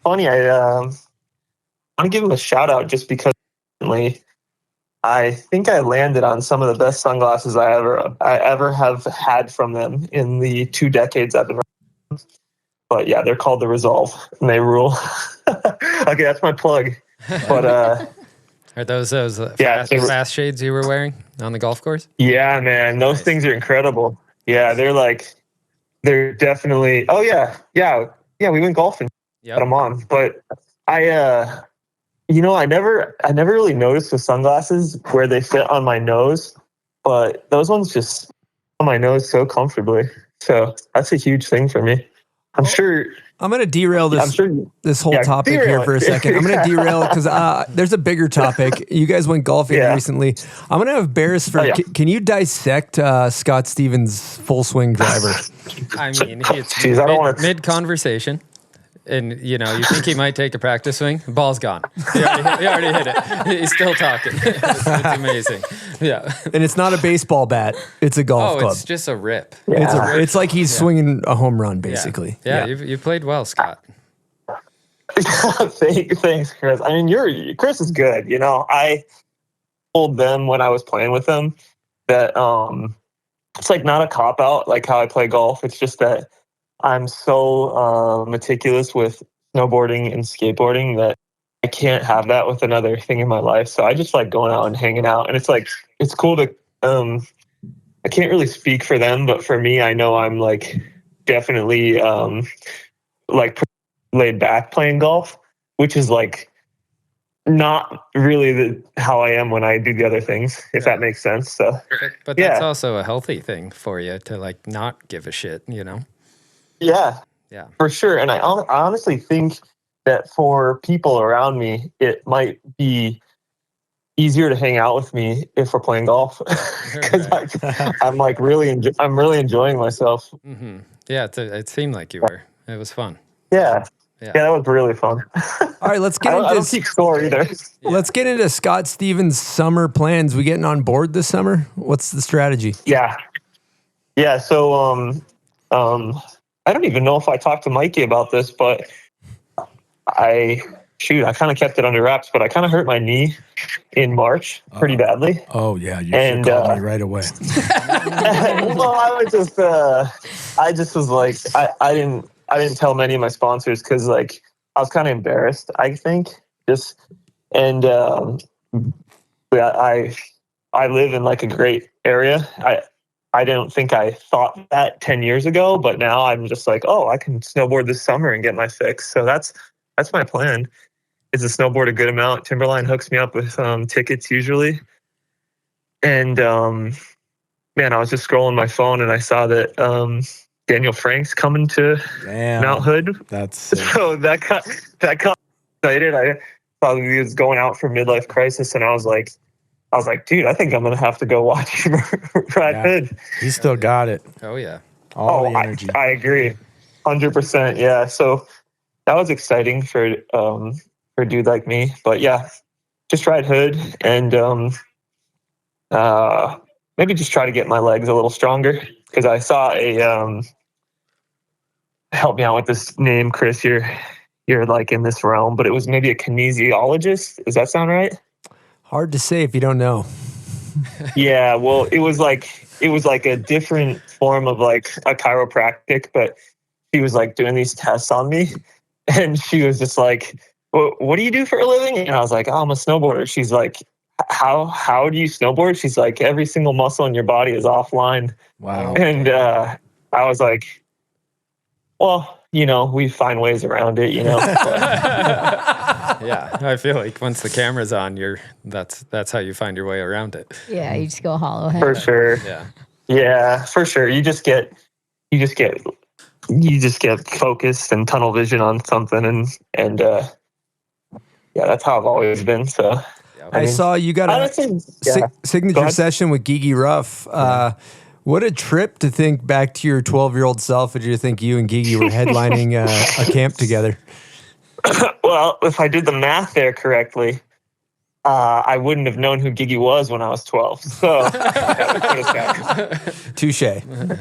want to give him a shout out just because I think I landed on some of the best sunglasses I ever have had from them in the 2 decades I've been running. But yeah, they're called the Resolve, and they rule. Okay, that's my plug. But
Are those
Yeah,
fast shades you were wearing on the golf course?
yeah, man, those
Nice.
things are incredible. Yeah, they're definitely. Oh yeah. We went golfing.
Yep.
Put them on, but I I never really noticed the sunglasses where they fit on my nose, but those ones just on my nose so comfortably. So that's a huge thing for me. I'm sure.
I'm going to derail this whole topic
derail
here for a second. I'm going to derail it because there's a bigger topic. You guys went golfing recently. I'm going to have Beresford. Can you dissect Scott Stevens' full swing driver?
I mean, it's mid-conversation. And, you think he might take a practice swing? The ball's gone. He already hit it. He's still talking. It's amazing. Yeah.
And it's not a baseball bat. It's a golf club.
It's just a rip.
Yeah. It's like he's swinging a home run, basically.
Yeah. You played well, Scott.
Thanks, Chris. I mean, Chris is good. I told them when I was playing with them that it's like not a cop-out like how I play golf. It's just that I'm so meticulous with snowboarding and skateboarding that I can't have that with another thing in my life. So I just like going out and hanging out. And it's like, it's cool to, I can't really speak for them, but for me, I know I'm like definitely like laid back playing golf, which is like not really how I am when I do the other things, if that makes sense. So,
but that's also a healthy thing for you to like not give a shit,
Yeah, for sure. And I honestly think that for people around me, it might be easier to hang out with me if we're playing golf because I'm like I'm really enjoying myself.
Mm-hmm. Yeah, it seemed like you were. It was fun.
Yeah, that was really fun.
All right, let's get into.
I don't keep score either.
Let's get into Scott Stevens' summer plans. We getting on board this summer? What's the strategy?
Yeah. So I don't even know if I talked to Mikey about this, but I kind of kept it under wraps, but I kind of hurt my knee in March pretty badly.
Oh yeah, you should call me right away.
Well, I just was like, I didn't tell many of my sponsors because like I was kind of embarrassed, I think, I live in like a great area. I don't think I thought that 10 years ago, but now I'm just like, I can snowboard this summer and get my fix. So that's my plan, is to snowboard a good amount. Timberline hooks me up with tickets usually. And man, I was just scrolling my phone and I saw that Daniel Frank's coming to Mount Hood.
That's sick.
So that got excited. I thought he was going out for midlife crisis, and I was like, dude, I think I'm going to have to go watch him ride Hood.
He still got it.
Oh, yeah.
All the energy.
I agree. 100%. Yeah. So that was exciting for a dude like me. But yeah, just ride Hood and maybe just try to get my legs a little stronger. Because I saw help me out with this name, Chris. You're like in this realm, but it was maybe a kinesiologist. Does that sound right?
Hard to say if you don't know.
Yeah, well, it was like a different form of like a chiropractic, but she was like doing these tests on me, and she was just like, well, "What do you do for a living?" And I was like, "Oh, I'm a snowboarder." She's like, "How do you snowboard?" She's like, "Every single muscle in your body is offline."
Wow.
And I was like, "Well, we find ways around it,
Yeah, I feel like once the camera's on, that's how you find your way around it.
Yeah, you just go hollow head.
For sure. Yeah, for sure. You just get focused and tunnel vision on something, and that's how I've always been. So
I saw you got a signature session with Gigi Ruff. What a trip to think back to your 12-year-old self and you think you and Gigi were headlining a camp together.
Well, if I did the math there correctly, I wouldn't have known who Gigi was when I was 12. So
touche.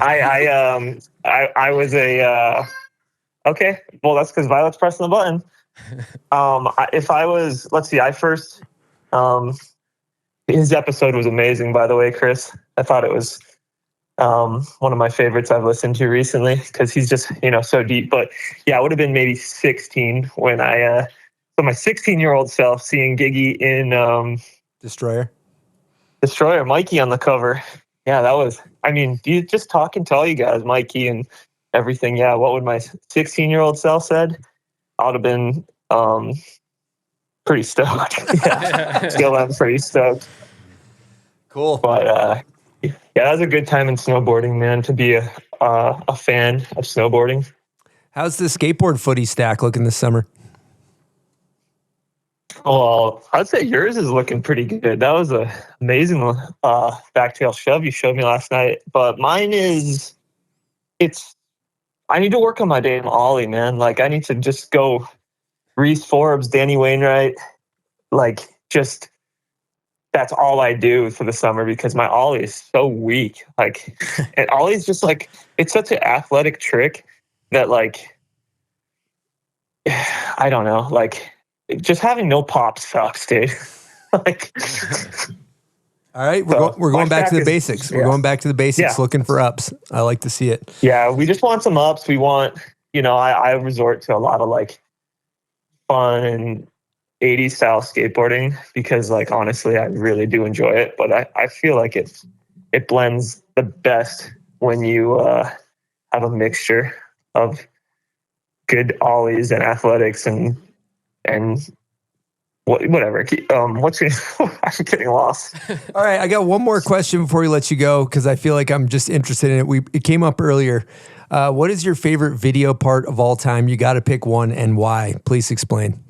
I was okay. Well, that's because Violet's pressing the button. His episode was amazing, by the way, Chris. I thought it was one of my favorites I've listened to recently because he's just, so deep. But yeah, I would have been maybe 16 when so my 16-year-old self seeing Gigi in
Destroyer,
Mikey on the cover. Yeah, that was, you just talking to all you guys, Mikey and everything. Yeah, what would my 16-year-old self said? I would have been pretty stoked. Yeah, still am pretty stoked.
Cool.
But yeah, that was a good time in snowboarding, man. To be a fan of snowboarding.
How's the skateboard footy stack looking this summer?
Well, I'd say yours is looking pretty good. That was a amazing backtail shove you showed me last night. But mine is, I need to work on my damn ollie, man. Like, I need to just go Reese Forbes, Danny Wainwright. Like, just, that's all I do for the summer because my ollie is so weak. Like, and ollie's just like, it's such an athletic trick that, like, I don't know, like, just having no pop sucks, dude. Like,
all right, we're going back to the basics. We're going back to the basics, looking for ups. I like to see it.
Yeah, we just want some ups. We want, I resort to a lot of like fun and 80s style skateboarding because, like, honestly, I really do enjoy it. But I feel like it blends the best when you have a mixture of good ollies and athletics and whatever. What's your? I'm getting lost.
All right, I got one more question before we let you go because I feel like I'm just interested in it. It came up earlier. What is your favorite video part of all time? You got to pick one and why. Please explain.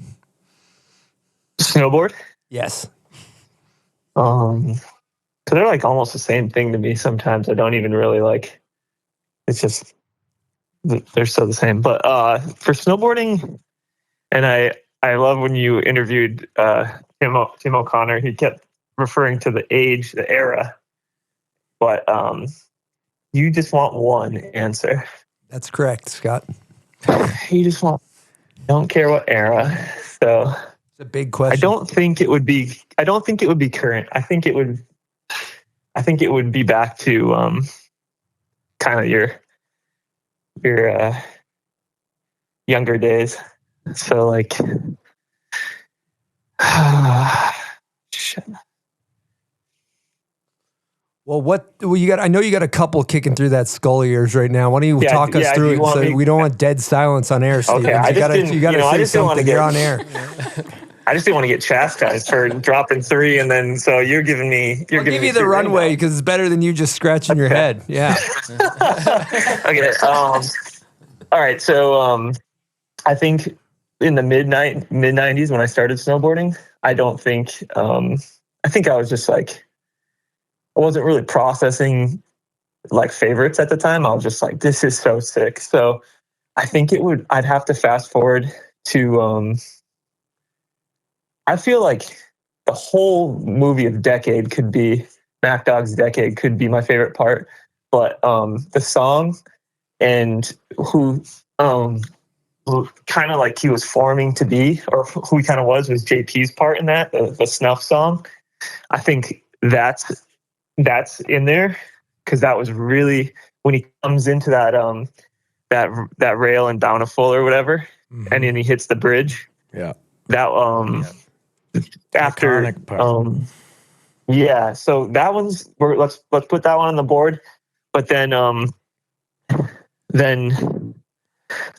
Snowboard?
Yes.
Because they're like almost the same thing to me. Sometimes I don't even really like. It's just they're so the same. But for snowboarding, and I love when you interviewed Tim O'Connor. He kept referring to the age, the era, but you just want one answer.
That's correct, Scott.
You just don't care what era. So
it's a big question.
I don't think it would be current. I think it would be back to kind of your younger days. So like, shit.
Well, you got? I know you got a couple kicking through that skull of yours right now. Why don't you talk us through it? So we don't want dead silence on air, Steven.
Okay,
you got to say something. You're on air.
I just didn't want to get chastised for dropping three, and then so you're giving me.
I'll give you the runway because it's better than you just scratching your head. Yeah.
Okay. All right. So I think in the mid 90s when I started snowboarding, I think I was just like, I wasn't really processing like favorites at the time. I was just like, this is so sick. So I think I'd have to fast forward to, I feel like the whole movie of Decade could be, Mac Dog's Decade could be my favorite part. But the song and who kind of like he was forming to be, or who he kind of was JP's part in that, the Snuff song. I think that's in there because that was really when he comes into that that rail in Bountiful or whatever, and then he hits the bridge.
Yeah.
That after
iconic part.
Yeah. So that one's let's put that one on the board. But then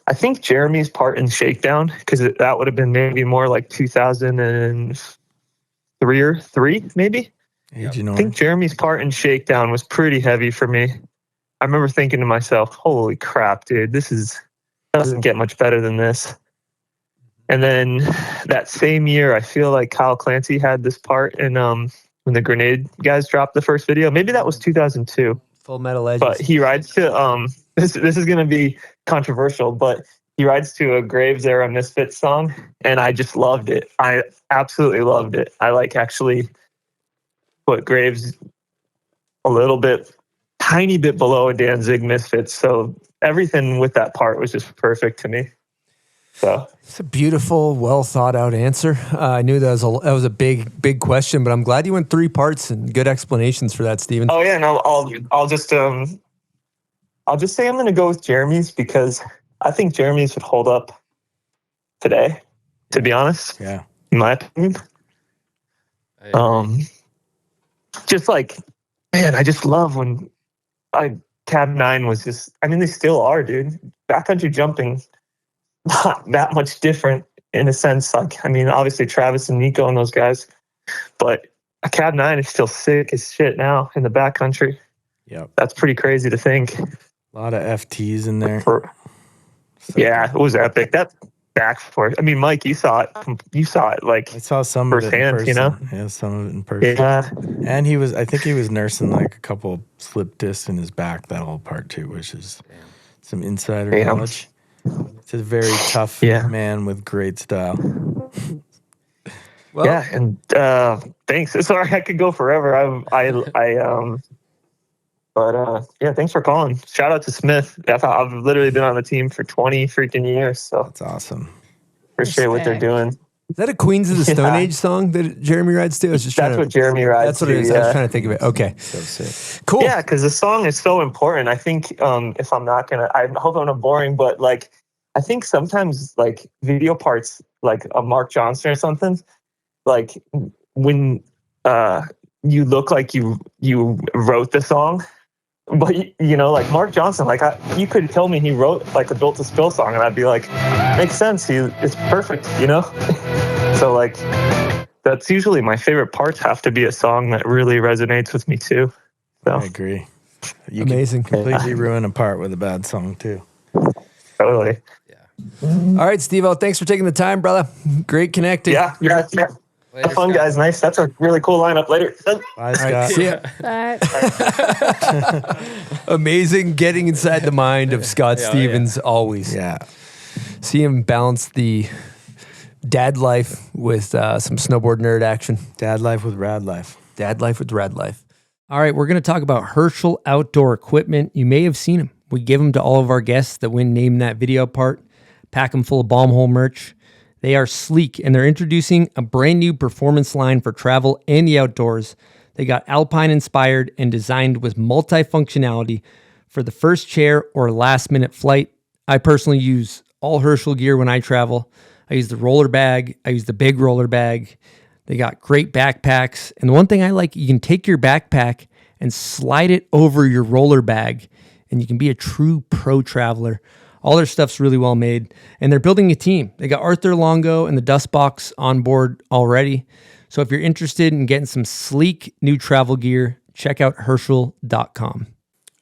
I think Jeremy's part in Shakedown, because that would have been maybe more like 2003 or 3, maybe. I think Jeremy's part in Shakedown was pretty heavy for me. I remember thinking to myself, holy crap, dude, doesn't get much better than this. And then that same year, I feel like Kyle Clancy had this part in when the Grenade guys dropped the first video. Maybe that was 2002.
Full Metal Legends.
But he rides to this is going to be controversial, but he rides to a Graves era Misfits song, and I just loved it. I absolutely loved it. I like actually put Graves a little bit, tiny bit below a Danzig Misfits. So everything with that part was just perfect to me. So
it's a beautiful, well thought out answer. I knew that was a big question, but I'm glad you went 3 parts and good explanations for that, Steven.
Oh yeah, no, I'll just say I'm going to go with Jeremy's because I think Jeremy's would hold up today, to be honest.
Yeah.
In my opinion. Just like, man, I just love when Tab 9 was just, I mean, they still are, dude. Backcountry jumping, not that much different in a sense. Like, I mean, obviously Travis and Nico and those guys, but a Cab 9 is still sick as shit now in the backcountry.
Yep.
That's pretty crazy to think.
A lot of FTs in there.
Yeah, it was epic. That back for. I mean, Mike, you saw it. You saw it like
I saw some of it in
firsthand.
person.
You know,
Yeah, some of it in person.
yeah,
And I think he was nursing like a couple slip discs in his back that whole part too, which is some insider knowledge. It's a very tough man with great style.
Well,
yeah, and thanks. Sorry, I could go forever. But yeah, thanks for calling. Shout out to Smith. I've literally been on the team for 20 freaking years, so
That's awesome.
appreciate what they're
Respect.
doing.
is that a Queens of the Stone Age song that Jeremy rides to? I was just
That's what Jeremy rides.
That's what it is. I was trying to think of it. Okay,
So sick.
cool.
Yeah, because the song is so important. I think if I'm not gonna, I hope I'm not boring, but like, I think sometimes like video parts, like a Mark Johnson or something, like when you look like you wrote the song, but you know, like Mark Johnson, like you could tell me he wrote like a Built to Spill song, and I'd be like, makes sense. It's perfect, you know. So like, that's usually my favorite parts. Have to be a song that really resonates with me too. So
I agree. You
Amazing.
can completely ruin a part with a bad song too.
totally.
All right, Steve-O, thanks for taking the time, brother. Great connecting.
Yeah. Have fun, guys. Nice. That's a really cool lineup. Later.
Bye, Scott.
See ya. Amazing getting inside the mind of Scott Stevens always.
Yeah.
See him balance the dad life with some snowboard nerd action.
Dad life with rad life.
Dad life with rad life. All right, we're going to talk about Herschel outdoor equipment. You may have seen them. We give them to all of our guests that win Name That Video part. Pack them full of bomb hole merch. They are sleek, and they're introducing a brand new performance line for travel and the outdoors. They got Alpine inspired and designed with multi-functionality for the first chair or last minute flight. I personally use all Herschel gear when I travel. I use the roller bag. I use the big roller bag. They got great backpacks. And the one thing I like, you can take your backpack and slide it over your roller bag, and you can be a true pro traveler. All their stuff's really well made, and they're building a team. They got Arthur Longo and the Dust Box on board already. So if you're interested in getting some sleek new travel gear, check out Herschel.com.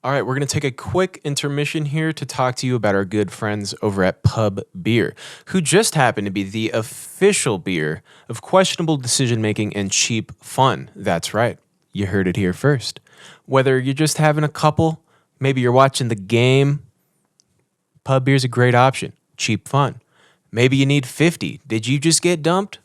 All right, we're going to take a quick intermission here to talk to you about our good friends over at Pub Beer, who just happen to be the official beer of questionable decision-making and cheap fun. That's right. You heard it here first. Whether you're just having a couple, maybe you're watching the game, Pub Beer's a great option. Cheap fun. Maybe you need 50. Did you just get dumped?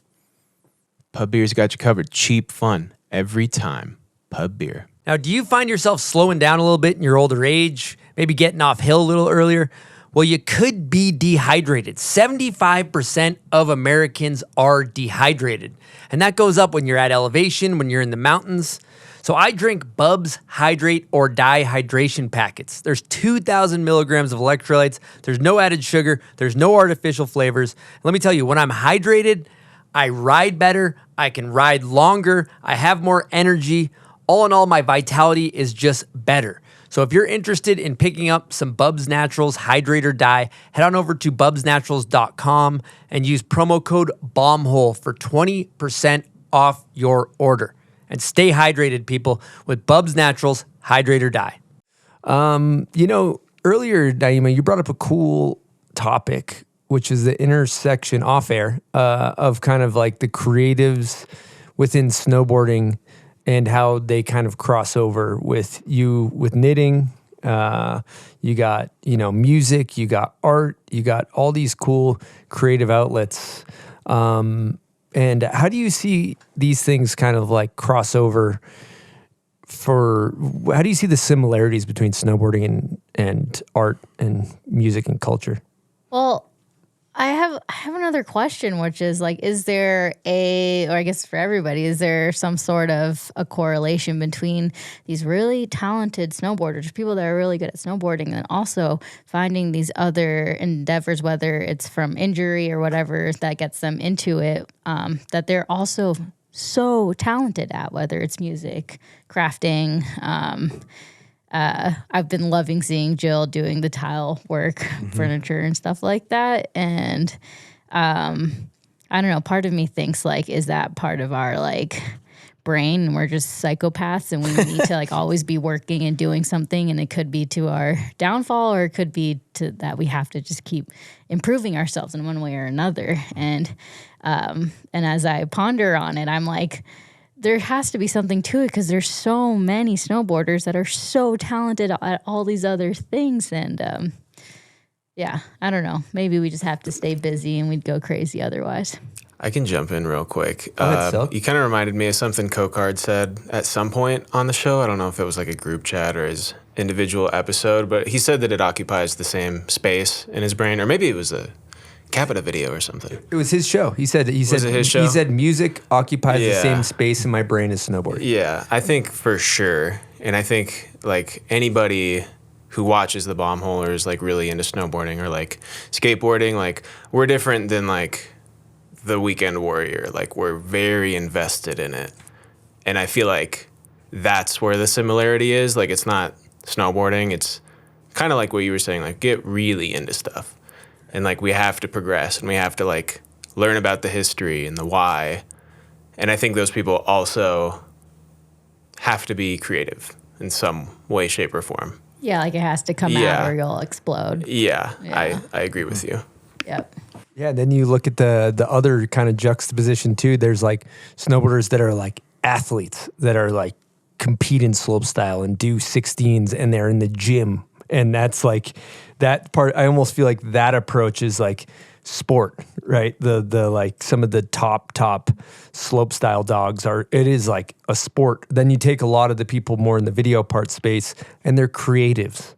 Pub Beer's got you covered. Cheap fun. Every time. Pub Beer.
Now, do you find yourself slowing down a little bit in your older age? Maybe getting off hill a little earlier? Well, you could be dehydrated. 75% of Americans are dehydrated. And that goes up when you're at elevation, when you're in the mountains. So I drink Bubs Hydrate or Die hydration packets. There's 2,000 milligrams of electrolytes. There's no added sugar. There's no artificial flavors. Let me tell you, when I'm hydrated, I ride better. I can ride longer. I have more energy. All in all, my vitality is just better. So if you're interested in picking up some Bubs Naturals Hydrate or Die, head on over to bubsnaturals.com and use promo code BOMBHOLE for 20% off your order. And stay hydrated, people, with Bubs Naturals Hydrate or Die. You know, earlier, Naima, you brought up a cool topic, which is the intersection off air of kind of like the creatives within snowboarding and how they kind of cross over with you with knitting. You got, you know, music, you got art, you got all these cool creative outlets. And how do you see these things kind of like cross over how do you see the similarities between snowboarding and art and music and culture?
Well, I have another question, which is like, is there or I guess for everybody, is there some sort of a correlation between these really talented snowboarders, people that are really good at snowboarding, and also finding these other endeavors, whether it's from injury or whatever that gets them into it, that they're also so talented at, whether it's music, crafting, I've been loving seeing Jill doing the tile work, furniture and stuff like that. And I don't know, part of me thinks like, is that part of our like brain and we're just psychopaths and we need to like always be working and doing something, and it could be to our downfall, or it could be to that we have to just keep improving ourselves in one way or another. And as I ponder on it, I'm like, there has to be something to it, because there's so many snowboarders that are so talented at all these other things. And yeah, I don't know. Maybe we just have to stay busy and we'd go crazy otherwise.
I can jump in real quick.
Silk.
You kind of reminded me of something Cocard said at some point on the show. I don't know if it was like a group chat or his individual episode, but he said that it occupies the same space in his brain, or maybe it was a Capita video or something.
It was his show. He said
it his show?
He said music occupies the
Yeah.
same space in my brain as snowboarding.
Yeah, I think for sure. And I think like anybody who watches the bomb holers like really into snowboarding or like skateboarding, like we're different than like the weekend warrior. Like we're very invested in it. And I feel like that's where the similarity is. Like it's not snowboarding. It's kind of like what you were saying, like get really into stuff. And like we have to progress and we have to like learn about the history and the why. And I think those people also have to be creative in some way, shape, or form.
Yeah, like it has to come
Yeah.
out or you'll explode.
Yeah,
Yeah.
I agree with you.
Yep.
Yeah, then you look at the other kind of juxtaposition too. There's like snowboarders that are like athletes that are like compete in slopestyle and do 16s, and they're in the gym. And that's like that part. I almost feel like that approach is like sport, right? The like some of the top slopestyle dogs are. It is like a sport. Then you take a lot of the people more in the video part space, and they're creatives,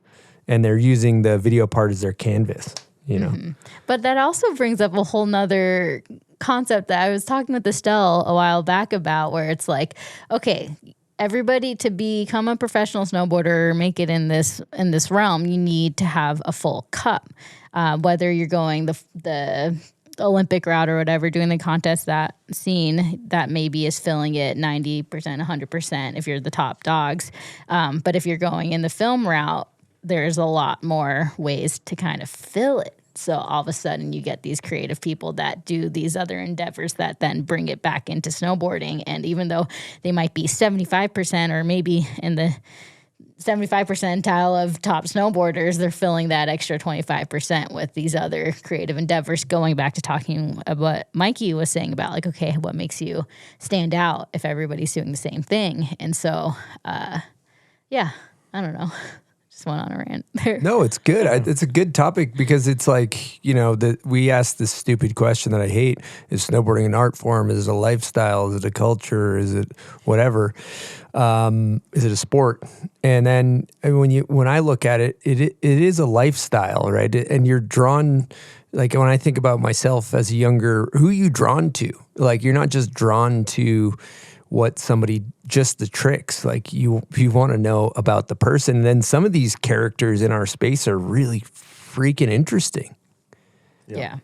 and they're using the video part as their canvas. You know.
Mm-hmm. But that also brings up a whole nother concept that I was talking with Estelle a while back about, where it's like, okay, everybody to become a professional snowboarder, make it in this realm, you need to have a full cup. Whether you're going the Olympic route or whatever, doing the contest that scene, that maybe is filling it 90%, 100% if you're the top dogs. But if you're going in the film route, there's a lot more ways to kind of fill it. So all of a sudden you get these creative people that do these other endeavors that then bring it back into snowboarding. And even though they might be 75% or maybe in the 75 percentile of top snowboarders, they're filling that extra 25% with these other creative endeavors. Going back to talking about what Mikey was saying about like, okay, what makes you stand out if everybody's doing the same thing? And so, yeah, I don't know. Just went on a rant there.
No, it's good. It's a good topic because it's like, you know, we asked this stupid question that I hate. Is snowboarding an art form? Is it a lifestyle? Is it a culture? Is it whatever? Is it a sport? And then when I look at it, it is a lifestyle, right? And you're drawn, like when I think about myself as a younger, who are you drawn to? Like you're not just drawn to what somebody, just the tricks. Like you want to know about the person. And then some of these characters in our space are really freaking interesting.
Yeah.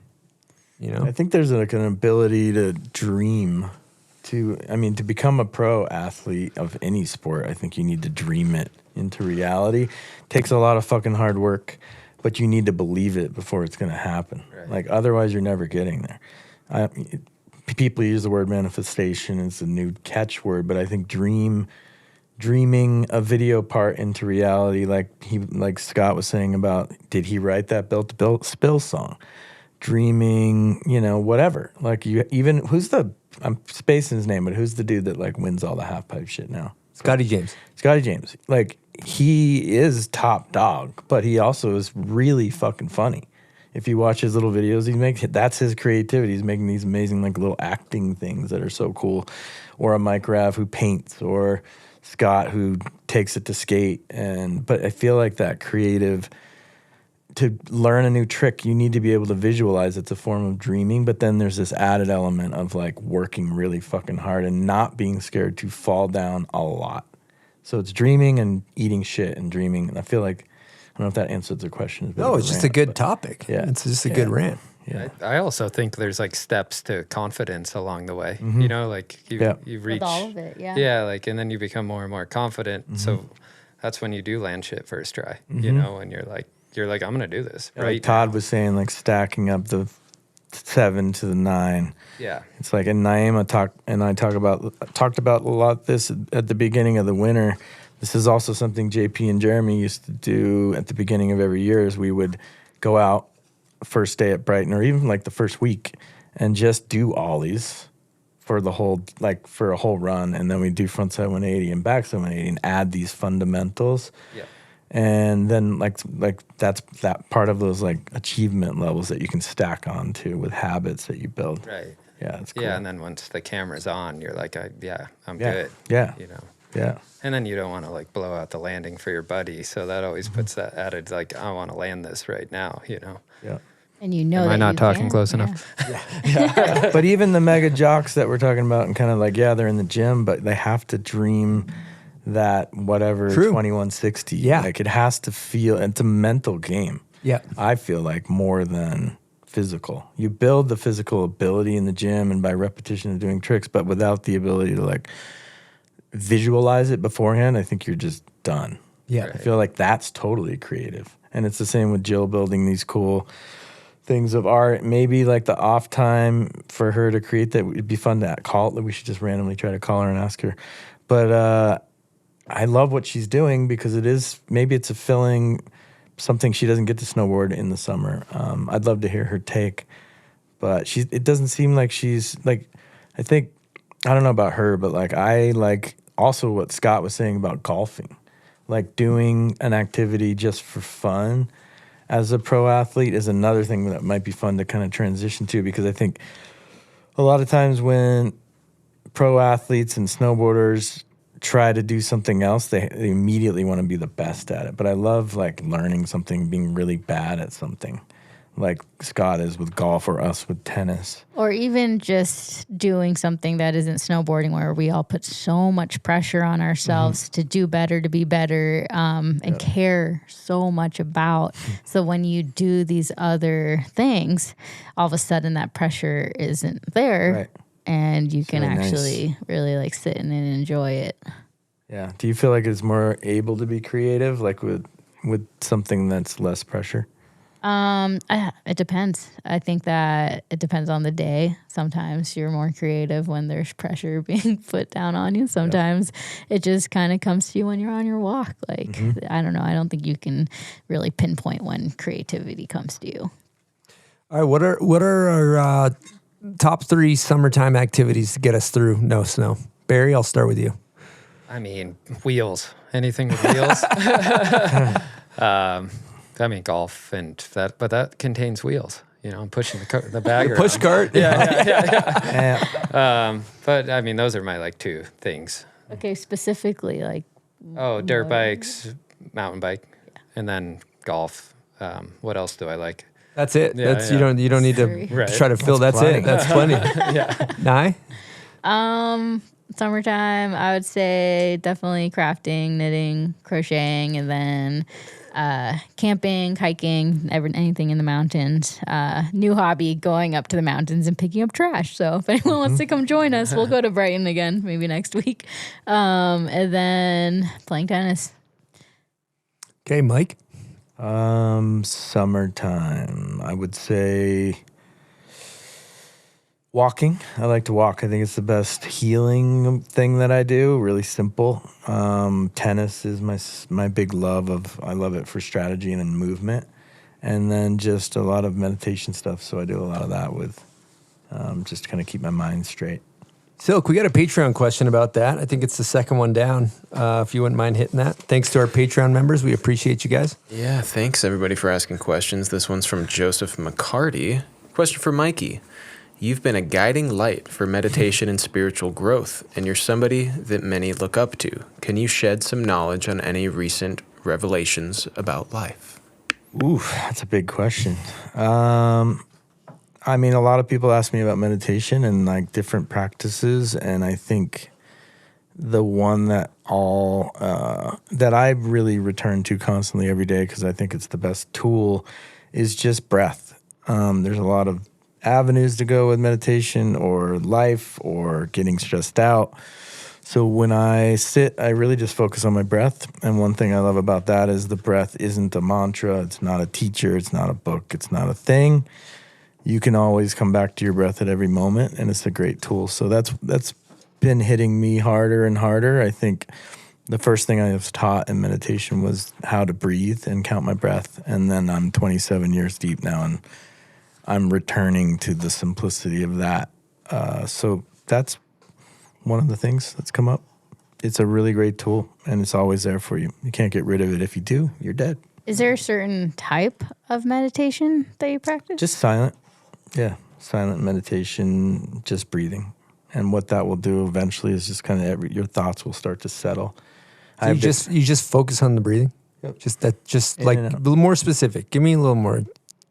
You know,
I think there's like an ability to dream. To become a pro athlete of any sport, I think you need to dream it into reality. It takes a lot of fucking hard work, but you need to believe it before it's going to happen. Right. Like otherwise, you're never getting there. People use the word manifestation as a new catchword, but I think dreaming a video part into reality, like Scott was saying about, did he write that Built to Spill song? Dreaming, whatever. Like I'm spacing his name, but who's the dude that like wins all the half pipe shit now?
Scotty James.
Like he is top dog, but he also is really fucking funny. If you watch his little videos that's his creativity. He's making these amazing like little acting things that are so cool. Or a Mike Rav who paints, or Scott who takes it to skate. But I feel like that creative, to learn a new trick, you need to be able to visualize it's a form of dreaming, but then there's this added element of like working really fucking hard and not being scared to fall down a lot. So it's dreaming and eating shit and dreaming. And I feel like, I don't know if that answers the question.
No, it's just a good topic.
Yeah.
It's just a good rant.
Yeah.
I also think there's like steps to confidence along the way.
Mm-hmm.
Like you reach
with all of it. Yeah.
Yeah, like and then you become more and more confident.
Mm-hmm.
So that's when you do land shit first try.
Mm-hmm.
And you're like I'm gonna do this.
Like
right.
Todd was saying, like stacking up the 7 to the 9.
Yeah.
It's like, and Naima talked about a lot this at the beginning of the winter. This is also something JP and Jeremy used to do at the beginning of every year. Is we would go out first day at Brighton, or even like the first week, and just do ollies for the whole, like for a whole run, and then we do frontside 180 and backside 180 and add these fundamentals.
Yeah.
And then like that's that part of those like achievement levels that you can stack onto with habits that you build.
Right.
Yeah, it's cool.
Yeah, and then once the camera's on, you're like, I'm
Yeah.
good.
Yeah.
You know.
Yeah.
And then you don't want to like blow out the landing for your buddy, so that always
Mm-hmm.
puts that added like, I want to land this right now. You know.
Yeah.
And you know
Am I
that
not
you
talking
can.
close
Yeah.
enough?
But even the mega jocks that we're talking about, and kind of like, yeah, they're in the gym, but they have to dream that whatever
True.
2160.
Yeah.
Like it has to feel, it's a mental game.
Yeah.
I feel like more than physical. You build the physical ability in the gym and by repetition of doing tricks, but without the ability to like visualize it beforehand, I think you're just done.
Yeah.
I feel like that's totally creative. And it's the same with Jill building these cool things of art. Maybe like the off time for her to create that, it'd be fun to call it. We should just randomly try to call her and ask her. But I love what she's doing because it is, maybe it's a filling, something she doesn't get to snowboard in the summer. I'd love to hear her take, but it doesn't seem like she's like, I think, I don't know about her, but like I like also what Scott was saying about golfing, like doing an activity just for fun as a pro athlete is another thing that might be fun to kind of transition to, because I think a lot of times when pro athletes and snowboarders try to do something else, they immediately want to be the best at it. But I love like learning something, being really bad at something, like Scott is with golf or us with tennis.
Or even just doing something that isn't snowboarding, where we all put so much pressure on ourselves to do better, to be better, and care so much about. So when you do these other things, all of a sudden that pressure isn't there.
Right.
And you can
really nice.
actually really like sit in and enjoy it.
Yeah. Do you feel like it's more able to be creative, like with something that's less pressure?
It depends. I think that it depends on the day. Sometimes you're more creative when there's pressure being put down on you. Sometimes it just kind of comes to you when you're on your walk. Like, I don't know. I don't think you can really pinpoint when creativity comes to you.
All right. What are our top 3 summertime activities to get us through no snow? Barry, I'll start with you.
I mean, wheels. Anything with wheels. I mean, golf and that, but that contains wheels. You know, I'm pushing the bag around.
Push cart.
Yeah. But I mean, those are my like 2 things.
Okay, specifically like.
Oh, dirt bikes, mountain bike, and then golf. What else do I like?
That's it.
Yeah,
That's
yeah.
You don't need to
Right.
try to fill. That's
plenty.
it. That's plenty.
Yeah.
Nye?
Summertime, I would say definitely crafting, knitting, crocheting, and then camping, hiking, anything in the mountains. New hobby, going up to the mountains and picking up trash. So if anyone wants to come join us, we'll go to Brighton again, maybe next week. And then playing tennis.
Okay, Mike.
Summertime, I would say walking. I like to walk. I think it's the best healing thing that I do. Really simple. Tennis is my big love of. I love it for strategy and movement, and then just a lot of meditation stuff. So I do a lot of that with just to kind of keep my mind straight.
Silk, we got a Patreon question about that. I think it's the second one down. If you wouldn't mind hitting that. Thanks to our Patreon members. We appreciate you guys.
Yeah, thanks everybody for asking questions. This one's from Joseph McCarty. Question for Mikey. You've been a guiding light for meditation and spiritual growth, and you're somebody that many look up to. Can you shed some knowledge on any recent revelations about life?
Ooh, that's a big question. I mean, a lot of people ask me about meditation and like different practices, and I think the one that that I really return to constantly every day, because I think it's the best tool, is just breath. There's a lot of avenues to go with meditation or life or getting stressed out. So when I sit, I really just focus on my breath. And one thing I love about that is the breath isn't a mantra. It's not a teacher. It's not a book. It's not a thing. you can always come back to your breath at every moment, and it's a great tool. So that's been hitting me harder and harder. I think the first thing I was taught in meditation was how to breathe and count my breath. And then I'm 27 years deep now, and I'm returning to the simplicity of that. So that's one of the things that's come up. It's a really great tool, and it's always there for you. You can't get rid of it. If you do, you're dead.
Is there a certain type of meditation that you practice?
Just silent. Yeah, silent meditation, just breathing. And what that will do eventually is just kind of your thoughts will start to settle.
So you just focus on the breathing?
Yep.
Just like a little more specific. Give me a little more.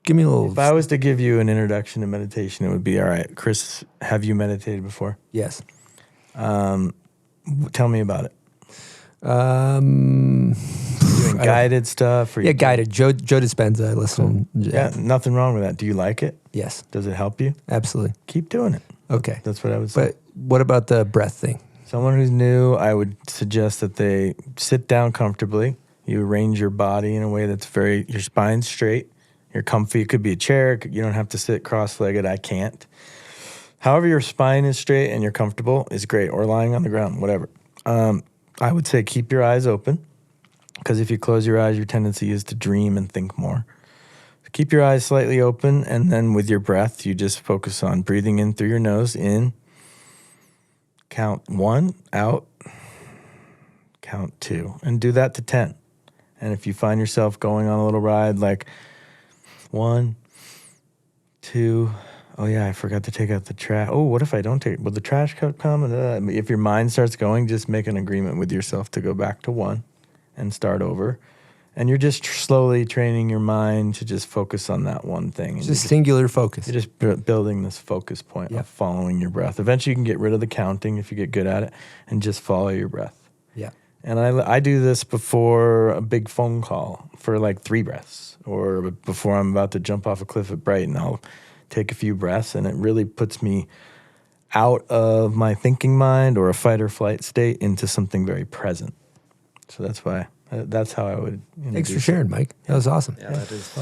Give me a little.
If I was to give you an introduction to meditation, it would be, all right, Chris, have you meditated before?
Yes.
Tell me about it.
Doing
guided stuff? Or
guided. Joe Dispenza, I listen.
Cool. Yeah, nothing wrong with that. Do you like it?
Yes.
Does it help you?
Absolutely.
Keep doing it.
Okay.
That's what I would say.
But what about the breath thing?
Someone who's new, I would suggest that they sit down comfortably. You arrange your body in a way that's your spine's straight. You're comfy. It could be a chair. You don't have to sit cross-legged. I can't. However your spine is straight and you're comfortable is great, or lying on the ground, whatever. I would say keep your eyes open, because if you close your eyes, your tendency is to dream and think more. Keep your eyes slightly open, and then with your breath, you just focus on breathing in through your nose, in, count 1, out, count 2, and do that to 10. And if you find yourself going on a little ride, like 1, 2, oh yeah, I forgot to take out the trash. Oh, what if I don't take? Will the trash come? If your mind starts going, just make an agreement with yourself to go back to 1 and start over. And you're just slowly training your mind to just focus on that one thing.
Just singular focus.
You're just building this focus point of following your breath. Eventually, you can get rid of the counting if you get good at it, and just follow your breath.
Yeah.
And I do this before a big phone call for like 3 breaths, or before I'm about to jump off a cliff at Brighton. I'll take a few breaths, and it really puts me out of my thinking mind or a fight or flight state into something very present. So that's why. That's how I would.
Thanks for sharing, Mike. That was awesome.
Yeah,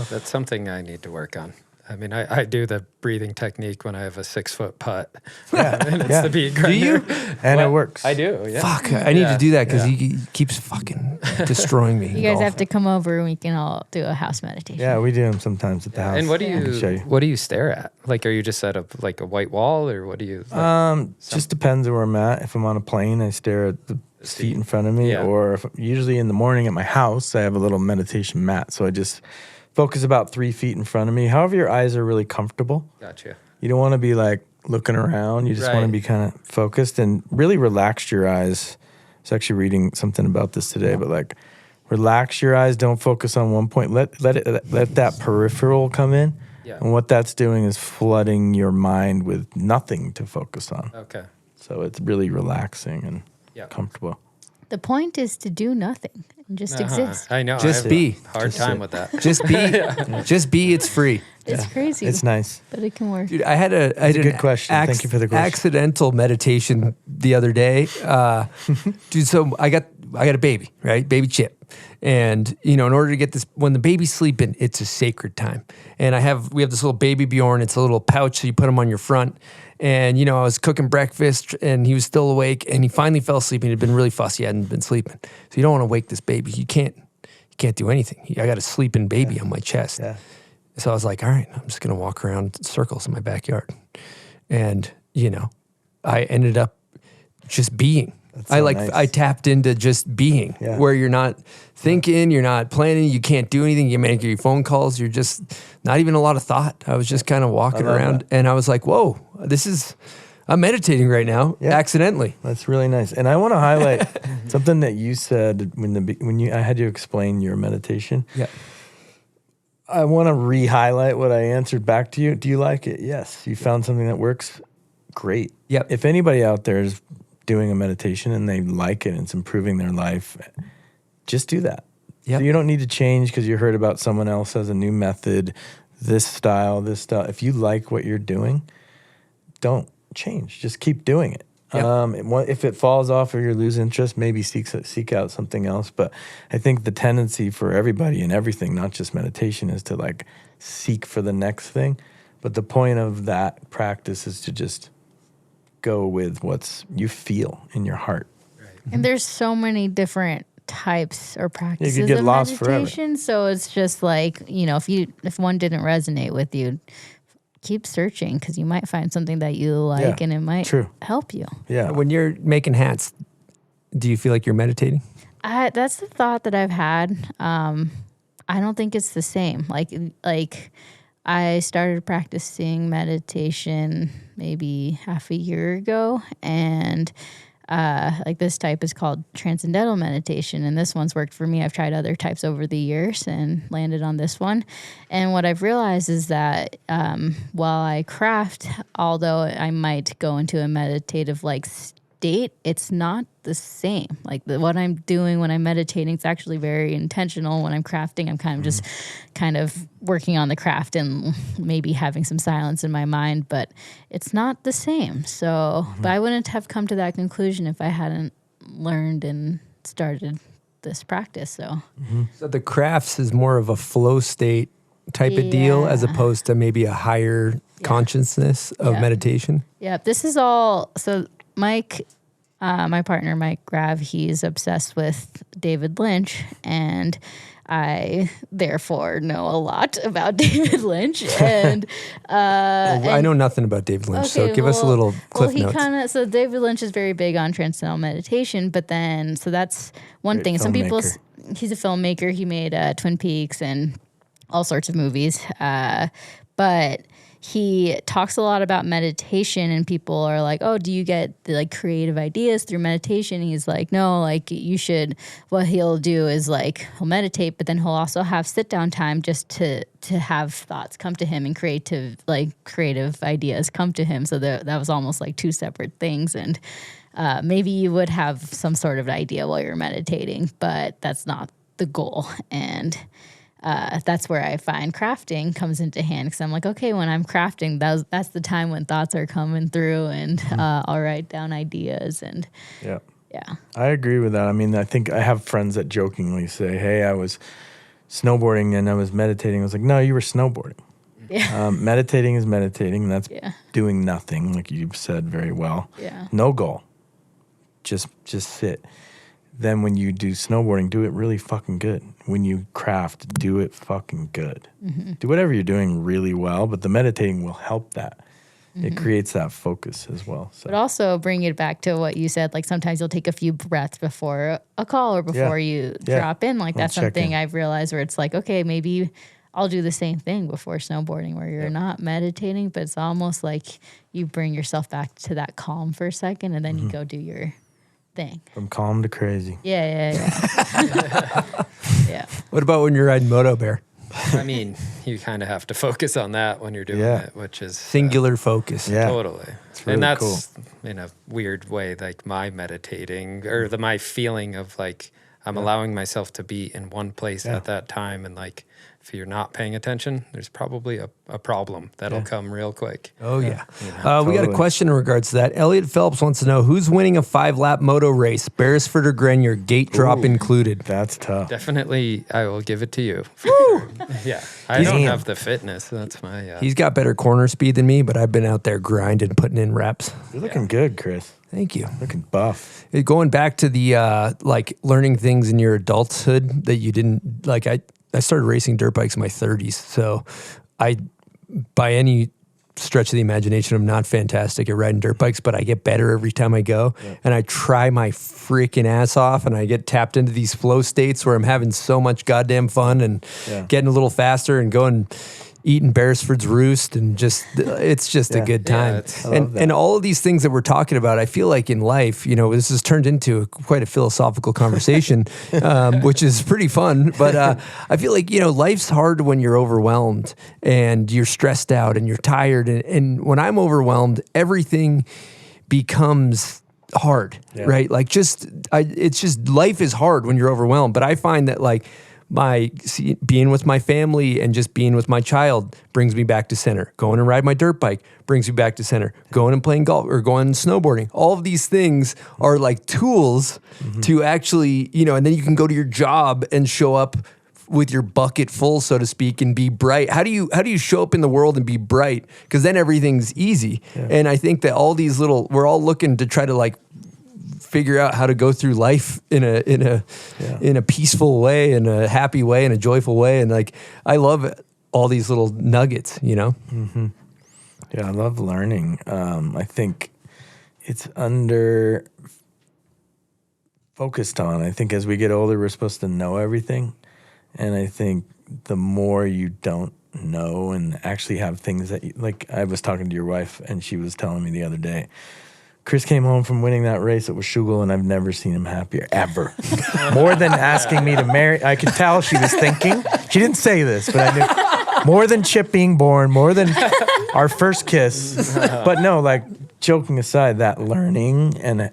that's something I need to work on. I mean, I do the breathing technique when I have a 6-foot putt.
Yeah,
and it's the beat grinder.
Do you?
And it works.
I do. Yeah.
Fuck, I need to do that because he keeps fucking destroying me.
You guys have to come over and we can all do a house meditation.
Yeah, we do them sometimes at the house.
And what
I can show you.
do you stare at? Like, are you just at a white wall, or what do you?
Just depends where I'm at. If I'm on a plane, I stare at the seat in front of me, or usually in the morning at my house, I have a little meditation mat, so I just focus about 3 feet in front of me. However, your eyes are really comfortable.
Gotcha.
You don't want to be like looking around. You just want to be kind of focused and really relax your eyes. I was actually reading something about this today, but like relax your eyes. Don't focus on one point. Let that peripheral come in. Yeah. And what that's doing is flooding your mind with nothing to focus on.
Okay.
So it's really relaxing and comfortable.
The point is to do nothing and just exist.
I know.
Just
I have
be.
a hard time with that.
Just be. Just be. It's free.
It's crazy.
It's nice.
But it can work.
Dude, I had a
good question. Thank you for the question.
Accidental meditation the other day. Dude, so I got a baby, right? Baby Chip. And, in order to get this, when the baby's sleeping, it's a sacred time. And we have this little baby Bjorn. It's a little pouch, so you put him on your front. And, I was cooking breakfast and he was still awake and he finally fell asleep and he'd been really fussy. He hadn't been sleeping. So you don't want to wake this baby. You can't do anything. I got a sleeping baby on my chest. Yeah. So I was like, all right, I'm just going to walk around in circles in my backyard. And, I ended up just being.
Nice.
I tapped into just being, where you're not thinking, you're not planning, you can't do anything, you make your phone calls, you're just not even a lot of thought. I was just kind of walking around and I was like, whoa, I'm meditating right now, accidentally.
That's really nice. And I want to highlight something that you said I had you explain your meditation.
Yeah.
I want to re-highlight what I answered back to you. Do you like it? Yes. You found something that works? Great.
Yep.
If anybody out there is doing a meditation and they like it and it's improving their life, just do that. Yep. So you don't need to change because you heard about someone else has a new method, this style. If you like what you're doing, don't change. Just keep doing it. Yep. If it falls off or you lose interest, maybe seek out something else. But I think the tendency for everybody in everything, not just meditation, is to like seek for the next thing. But the point of that practice is to just go with what's you feel in your heart.
And there's so many different types or practices
get
of
lost forever.
meditation. So it's just like, if one didn't resonate with you, keep searching because you might find something that you like and it might help you.
Yeah.
When you're making hats, do you feel like you're meditating?
That's the thought that I've had. I don't think it's the same. Like I started practicing meditation maybe half a year ago, and like this type is called transcendental meditation, and this one's worked for me. I've tried other types over the years and landed on this one. And what I've realized is that while I craft, although I might go into a meditative like state, it's not the same. Like what I'm doing when I'm meditating, it's actually very intentional. When I'm crafting, I'm kind of just kind of working on the craft and maybe having some silence in my mind, but it's not the same. So, but I wouldn't have come to that conclusion if I hadn't learned and started this practice. So,
So the crafts is more of a flow state type of deal as opposed to maybe a higher consciousness of meditation.
Yeah, this is all. So Mike, my partner, Mike Grav, he's obsessed with David Lynch, and I therefore know a lot about David Lynch. And
I know nothing about David Lynch, so give us a little cliff notes.
So David Lynch is very big on transcendental meditation, but then, so that's one thing. Some people, he's a filmmaker. He made Twin Peaks and all sorts of movies. But he talks a lot about meditation, and people are like, oh, do you get the like creative ideas through meditation? And he's like, no, like you should, what he'll do is like, he'll meditate, but then he'll also have sit down time just to have thoughts come to him and creative ideas come to him. So that was almost like two separate things. And maybe you would have some sort of idea while you're meditating, but that's not the goal. And that's where I find crafting comes into hand, because I'm like, okay, when I'm crafting, that's the time when thoughts are coming through, and I'll write down ideas. And yeah,
I agree with that. I mean, I think I have friends that jokingly say, hey, I was snowboarding and I was meditating. I was like, no, you were snowboarding. Yeah. Meditating is meditating, and that's doing nothing, like you said very well.
Yeah.
No goal. Just sit. Then when you do snowboarding, do it really fucking good. When you craft, do it fucking good. Do whatever you're doing really well, but the meditating will help that. It creates that focus as well. So.
But also bring it back to what you said, like sometimes you'll take a few breaths before a call or before you drop in. Like that's something I've realized where it's like, okay, maybe I'll do the same thing before snowboarding, where you're not meditating, but it's almost like you bring yourself back to that calm for a second, and then you go do your thing.
From calm to crazy.
Yeah. Yeah.
What about when you're riding Moto Bear?
I mean, you kind of have to focus on that when you're doing it, which is
singular focus.
Yeah.
Totally.
It's really
and that's
cool.
in a weird way, like my meditating or my feeling of like I'm allowing myself to be in one place at that time, and like if you're not paying attention, there's probably a problem that'll come real quick.
Oh, yeah. We got a question in regards to that. Elliot Phelps wants to know, who's winning a 5-lap moto race, Beresford or Grenier, gate drop included?
That's tough.
Definitely, I will give it to you. For sure. Yeah. I don't have the fitness. That's my...
He's got better corner speed than me, but I've been out there grinding, putting in reps.
You're looking good, Chris.
Thank you.
Looking buff.
Going back to the, like, learning things in your adulthood that you didn't, like, I started racing dirt bikes in my 30s, so I, by any stretch of the imagination, I'm not fantastic at riding dirt bikes, but I get better every time I go, and I try my freaking ass off, and I get tapped into these flow states where I'm having so much goddamn fun and getting a little faster and going, eating Beresford's roost, and just, it's just a good time. And all of these things that we're talking about, I feel like in life, this has turned into quite a philosophical conversation, which is pretty fun. But I feel like, life's hard when you're overwhelmed and you're stressed out and you're tired. And when I'm overwhelmed, everything becomes hard, right? Like it's just, life is hard when you're overwhelmed. But I find that like, being with my family and just being with my child brings me back to center. Going and ride my dirt bike brings me back to center. Going and playing golf or going snowboarding. All of these things are like tools to actually, and then you can go to your job and show up with your bucket full, so to speak, and be bright? How do you show up in the world and be bright? Because then everything's easy. Yeah. And I think that all these we're all looking to try to like figure out how to go through life in a peaceful way, in a happy way, in a joyful way. And like, I love all these little nuggets, you know?
Mm-hmm. Yeah, I love learning. I think it's under focused on. I think as we get older, we're supposed to know everything. And I think the more you don't know and actually have things that, like I was talking to your wife and she was telling me the other day, Chris came home from winning that race at Washougal and I've never seen him happier, ever. More than asking me to marry. I could tell she was thinking. She didn't say this, but I knew. More than Chip being born, more than our first kiss. But no, like joking aside, that learning, and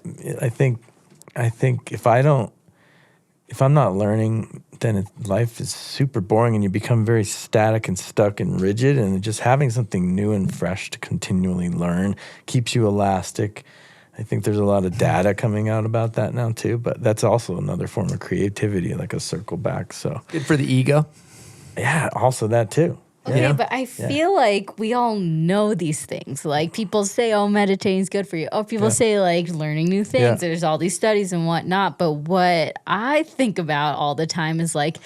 I think if I'm not learning, then life is super boring and you become very static and stuck and rigid, and just having something new and fresh to continually learn keeps you elastic. I think there's a lot of data coming out about that now too, but that's also another form of creativity, like a circle back. So
good for the ego.
Yeah, also that too.
Okay,
yeah.
But I feel like we all know these things. Like people say, oh, meditating's good for you. Oh, people say like learning new things.
Yeah.
There's all these studies and whatnot. But what I think about all the time is like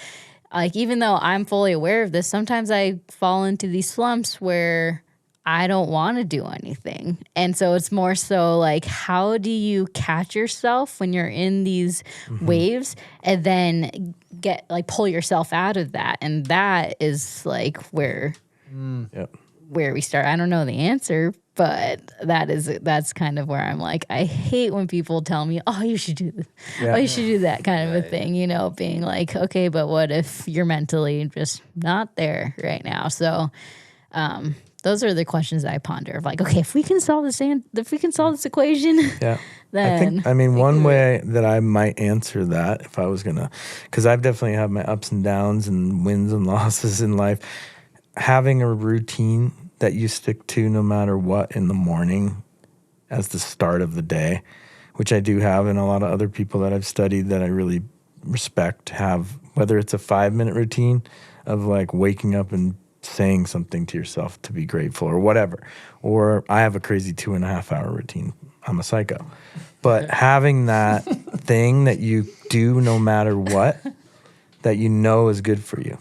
even though I'm fully aware of this, sometimes I fall into these slumps where I don't want to do anything. And so it's more so like, how do you catch yourself when you're in these waves and then pull yourself out of that? And that is like where we start. I don't know the answer, but that's kind of where I'm like, I hate when people tell me, oh, you should do this. Yeah. Oh, you should do that kind of a thing, you know, being like, okay, but what if you're mentally just not there right now? So, those are the questions that I ponder of like, okay, if we can solve this equation, then
one way that I might answer that if I was gonna, because I've definitely had my ups and downs and wins and losses in life, having a routine that you stick to no matter what in the morning as the start of the day, which I do have, and a lot of other people that I've studied that I really respect have, whether it's a 5-minute routine of like waking up and saying something to yourself to be grateful or whatever. Or I have a crazy 2.5-hour routine. I'm a psycho. But having that thing that you do no matter what, that you know is good for you,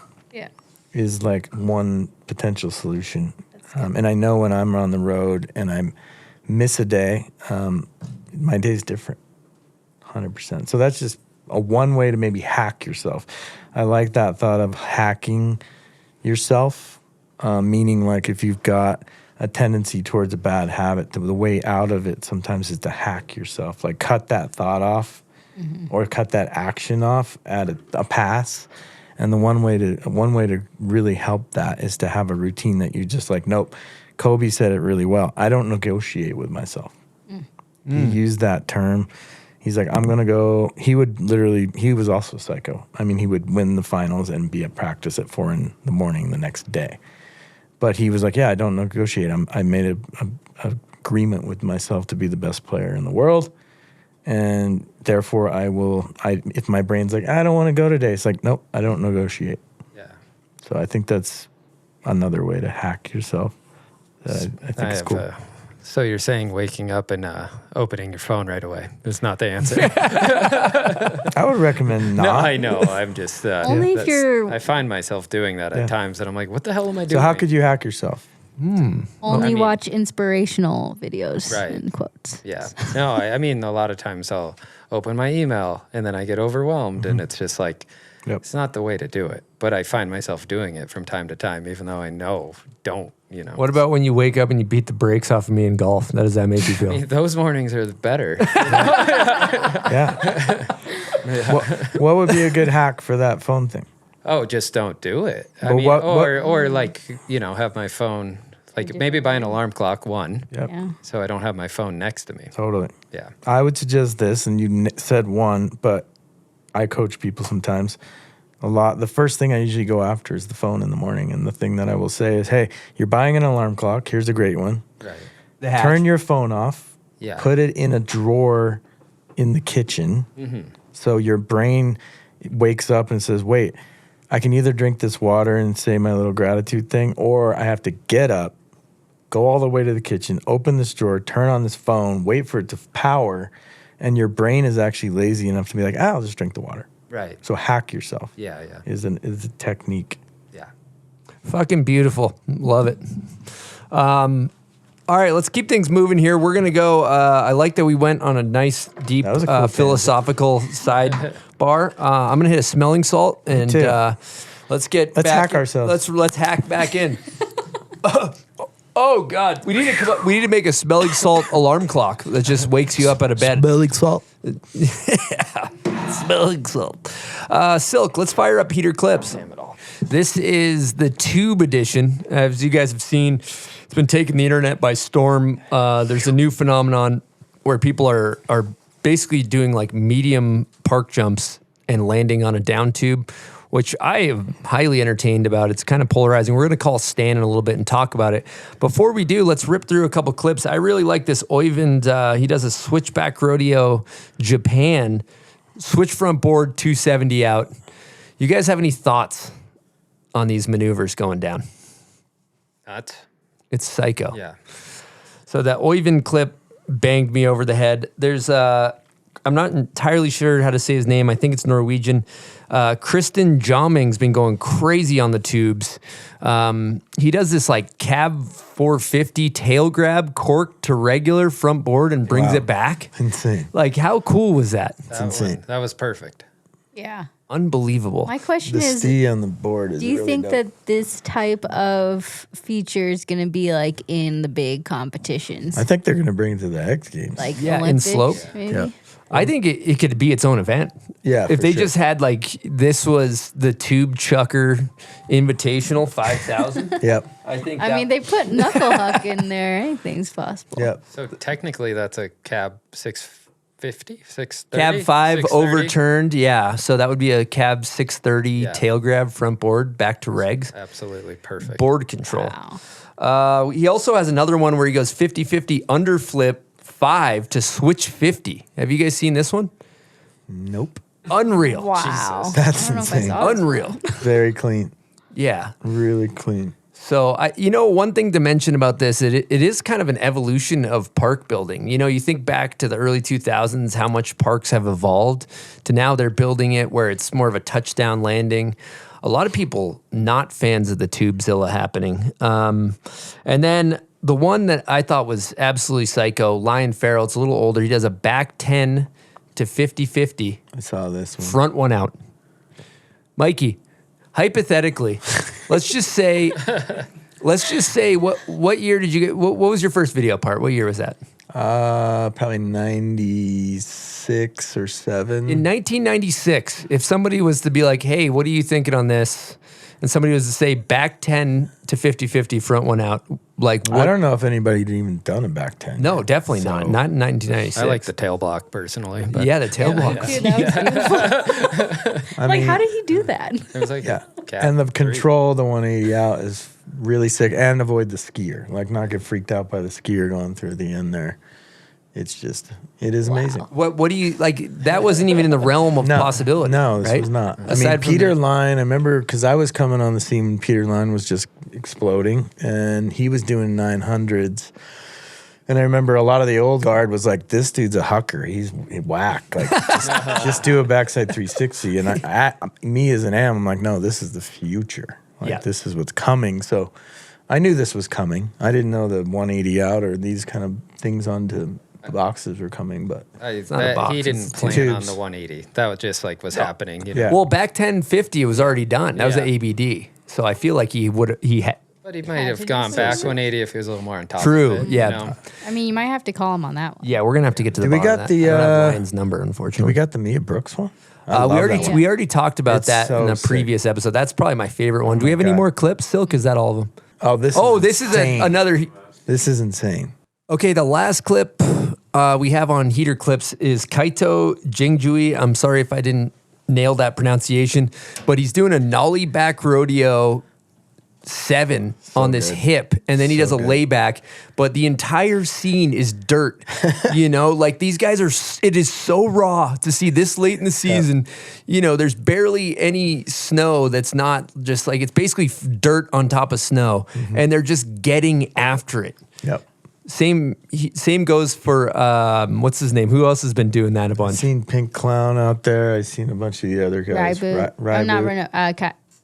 is like one potential solution. And I know when I'm on the road and I miss a day, my day's different, 100%. So that's just one way to maybe hack yourself. I like that thought of hacking yourself, meaning like if you've got a tendency towards a bad habit, the way out of it sometimes is to hack yourself, like cut that thought off or cut that action off at a pass. And the one way to really help that is to have a routine that you just like, nope. Kobe said it really well. I don't negotiate with myself. He used that term. He's like, I'm going to go. He was also psycho. I mean, he would win the finals and be at practice at 4 a.m. the next day. But he was like, yeah, I don't negotiate. I made a agreement with myself to be the best player in the world. And therefore, if my brain's like, I don't want to go today, it's like, nope, I don't negotiate. Yeah. So I think that's another way to hack yourself. I think it's cool.
So you're saying waking up and opening your phone right away is not the answer?
I would recommend not.
No, I know. I'm just...
Only if you're...
I find myself doing that at times, and I'm like, what the hell am I doing?
So how could you hack yourself?
Only watch inspirational videos and quotes.
Yeah. No, I mean, a lot of times I'll open my email, and then I get overwhelmed, and it's just like... It's not the way to do it, but I find myself doing it from time to time, even though I know don't, you know.
What about when you wake up and you beat the brakes off of me in golf? How does that make you feel?
I mean, those mornings are better.
What would be a good hack for that phone thing?
Oh, just don't do it. I mean, or like, you know, have my phone, like maybe buy an alarm clock, so I don't have my phone next to me.
Totally.
Yeah.
I would suggest this, and you said one, but I coach people sometimes a lot. The first thing I usually go after is the phone in the morning. And the thing that I will say is, hey, you're buying an alarm clock. Here's a great one. Right. Turn your phone off. Yeah. Put it in a drawer in the kitchen. So your brain wakes up and says, wait, I can either drink this water and say my little gratitude thing, or I have to get up, go all the way to the kitchen, open this drawer, turn on this phone, wait for it to power, and your brain is actually lazy enough to be like, I'll just drink the water.
Right.
So hack yourself.
Yeah, yeah.
Is a technique.
Yeah.
Fucking beautiful. Love it. All right, let's keep things moving here. We're going to go. I like that we went on a nice, deep,
That was a cool
philosophical sidebar. I'm going to hit a smelling salt and
too.
let's
hack ourselves.
Let's hack back in. Oh God, we need to make a smelling salt alarm clock that just wakes you up out of bed.
Smelling salt.
Smelling salt. Silk, let's fire up heater clips. Damn it all. This is the tube edition. As you guys have seen, it's been taking the internet by storm. There's a new phenomenon where people are basically doing like medium park jumps and landing on a down tube, which I am highly entertained about. It's kind of polarizing. We're going to call Stan in a little bit and talk about it. Before we do, let's rip through a couple clips. I really like this Oyvind. He does a switchback rodeo Japan, switch front board, 270 out. You guys have any thoughts on these maneuvers going down? It's psycho.
Yeah.
So that Oyvind clip banged me over the head. There's I'm not entirely sure how to say his name. I think it's Norwegian. Kristen Jomming's been going crazy on the tubes. He does this like cab 450 tail grab, cork to regular front board and brings it back.
Insane.
Like, how cool was that?
That
insane.
That was perfect.
Yeah.
Unbelievable.
My question
The
is,
stee on the board is
do you
really
think
dope.
that this type of feature is going to be like in the big competitions?
I think they're going to bring it to the X Games.
Like
Yeah, in
Olympics,
slope.
maybe?
Yeah.
I think it could be its own event.
Yeah,
If
for
they
sure.
just had like, this was the Tube Chucker Invitational 5,000.
Yep.
I think
I mean, they put knuckle huck in there. Anything's possible.
Yep.
So technically, that's a cab 650, 630.
Cab 5
630?
overturned, yeah. So that would be a cab 630
Yeah.
tail grab front board back to regs.
Absolutely perfect.
Board control.
Wow.
He also has another one where he goes 50-50 underflip 5 to switch 50. Have you guys seen this one?
Nope.
Unreal.
Wow.
That's
I don't know if I
insane.
saw this.
Unreal.
Very clean.
Yeah.
Really clean.
So, one thing to mention about this, it is kind of an evolution of park building. You know, you think back to the early 2000s, how much parks have evolved to now they're building it where it's more of a touchdown landing. A lot of people not fans of the Tubezilla happening. And then the one that I thought was absolutely psycho, Lion Farrell, it's a little older. He does a back 10 to 50-50,
I saw this one.
front one out. Mikey, hypothetically, let's just say what year did you get? What was your first video part? What year was that?
Probably 96 or 7.
In 1996, if somebody was to be like, "Hey, what are you thinking on this?" and somebody was to say back 10 to 50-50, front one out, like what?
I don't know if anybody had even done a back 10.
No,
yet.
definitely
So-
not. Not in 1996.
I like the tail block personally. But
Yeah, the tail block.
Dude, that was beautiful.
I
Like,
mean,
how did he do that?
It was like
Yeah.
a cab
And the
3.
control, the 180 out is really sick. And avoid the skier. Like, not get freaked out by the skier going through the end there. It's just, it is amazing.
What do you like? That wasn't even in the realm of possibility.
No, this
right?
was not.
Aside from
Peter
the-
Line, I remember because I was coming on the scene when Peter Line was just exploding and he was doing 900s. And I remember a lot of the old guard was like, this dude's a hucker. He's whack. Like, just do a backside 360. And me as an am, I'm like, no, this is the future. Like,
Yeah.
this is what's coming. So I knew this was coming. I didn't know the 180 out or these kind of things onto boxes were coming, but
not a box,
he
it's
didn't plan on
tubes.
the 180. That was just like was happening. You know?
Yeah.
Well, back 1050 was already done. That was
Yeah.
the ABD. So I feel like he had.
But he might have gone back 180 if he was a little more on top
True,
of it.
yeah.
You know?
I mean, you might have to call him on that one.
Yeah, we're gonna have to get to the.
Did we
bottom
got
of that.
the,
I don't have
uh,
Ryan's number, unfortunately.
we got the Mia Brooks one. I
we
love
already
that one.
we already talked about
It's
that
so
in a
sick.
previous episode. That's probably my favorite one. Do we have any
God.
more clips, Silk? Is that all of them?
Oh, this
This is
insane.
another.
This is insane.
Okay, the last clip we have on Heater Clips is Kaito Jingjui. I'm sorry if I didn't nail that pronunciation, but he's doing a nollie back rodeo 7 on this hip, and then he does a layback, but the entire scene is dirt. Like these guys it is so raw to see this late in the season. There's barely any snow that's not just like, it's basically dirt on top of snow, and they're just getting after it.
Yep.
Same goes for what's his name? Who else has been doing that a bunch?
I've seen Pink Clown out there. I've seen a bunch of the other guys.
I'm not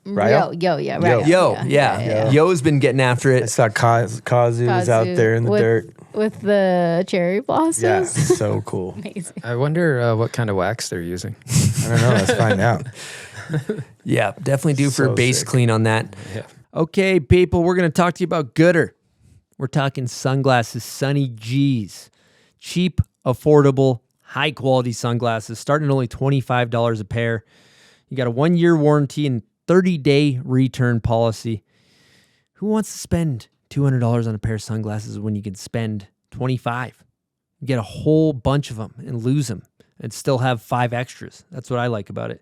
Reno.
Yo's been getting after it.
I saw Kazu was out there in the dirt
with the cherry blossoms.
Yeah, so cool.
Amazing.
I wonder what kind of wax they're using.
I don't know. Let's find out.
Yeah, definitely due for a base
sick.
clean on that.
Yeah.
Okay, people, we're going to talk to you about Goodr. We're talking sunglasses, Sunny G's. Cheap, affordable, high-quality sunglasses, starting at only $25 a pair. You got a 1-year warranty and 30-day return policy. Who wants to spend $200 on a pair of sunglasses when you can spend $25? You get a whole bunch of them and lose them and still have 5 extras. That's what I like about it.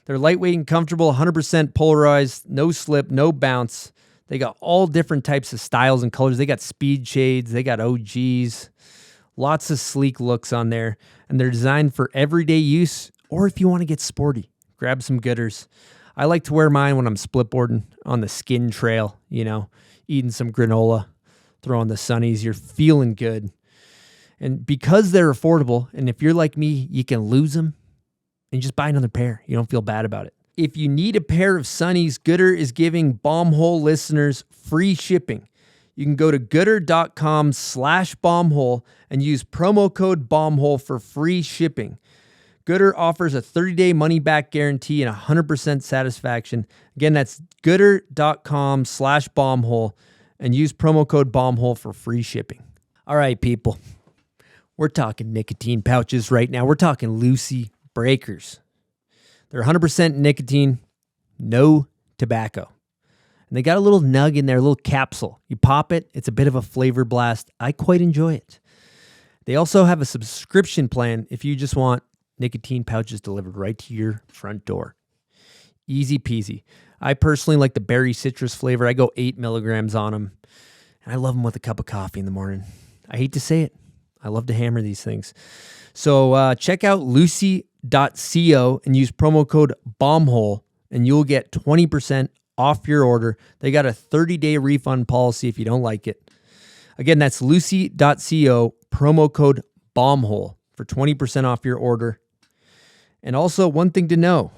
They're lightweight and comfortable, 100% polarized, no slip, no bounce. They got all different types of styles and colors. They got speed shades. They got OGs. Lots of sleek looks on there. And they're designed for everyday use, or if you want to get sporty, grab some Goodrs. I like to wear mine when I'm splitboarding on the skin trail, eating some granola, throwing the sunnies. You're feeling good. And because they're affordable, and if you're like me, you can lose them and just buy another pair. You don't feel bad about it. If you need a pair of sunnies, Goodr is giving Bombhole listeners free shipping. You can go to goodr.com/bombhole and use promo code bombhole for free shipping. Goodr offers a 30-day money-back guarantee and 100% satisfaction. Again, that's goodr.com/bombhole and use promo code bombhole for free shipping. All right, people. We're talking nicotine pouches right now. We're talking Lucy Breakers. They're 100% nicotine, no tobacco. And they got a little nug in there, a little capsule. You pop it, it's a bit of a flavor blast. I quite enjoy it. They also have a subscription plan if you just want nicotine pouches delivered right to your front door. Easy peasy. I personally like the berry citrus flavor. I go 8 milligrams on them. And I love them with a cup of coffee in the morning. I hate to say it. I love to hammer these things. So check out lucy.co and use promo code BOMBHOLE and you'll get 20% off your order. They got a 30-day refund policy if you don't like it. Again, that's lucy.co, promo code BOMBHOLE for 20% off your order. And also, one thing to know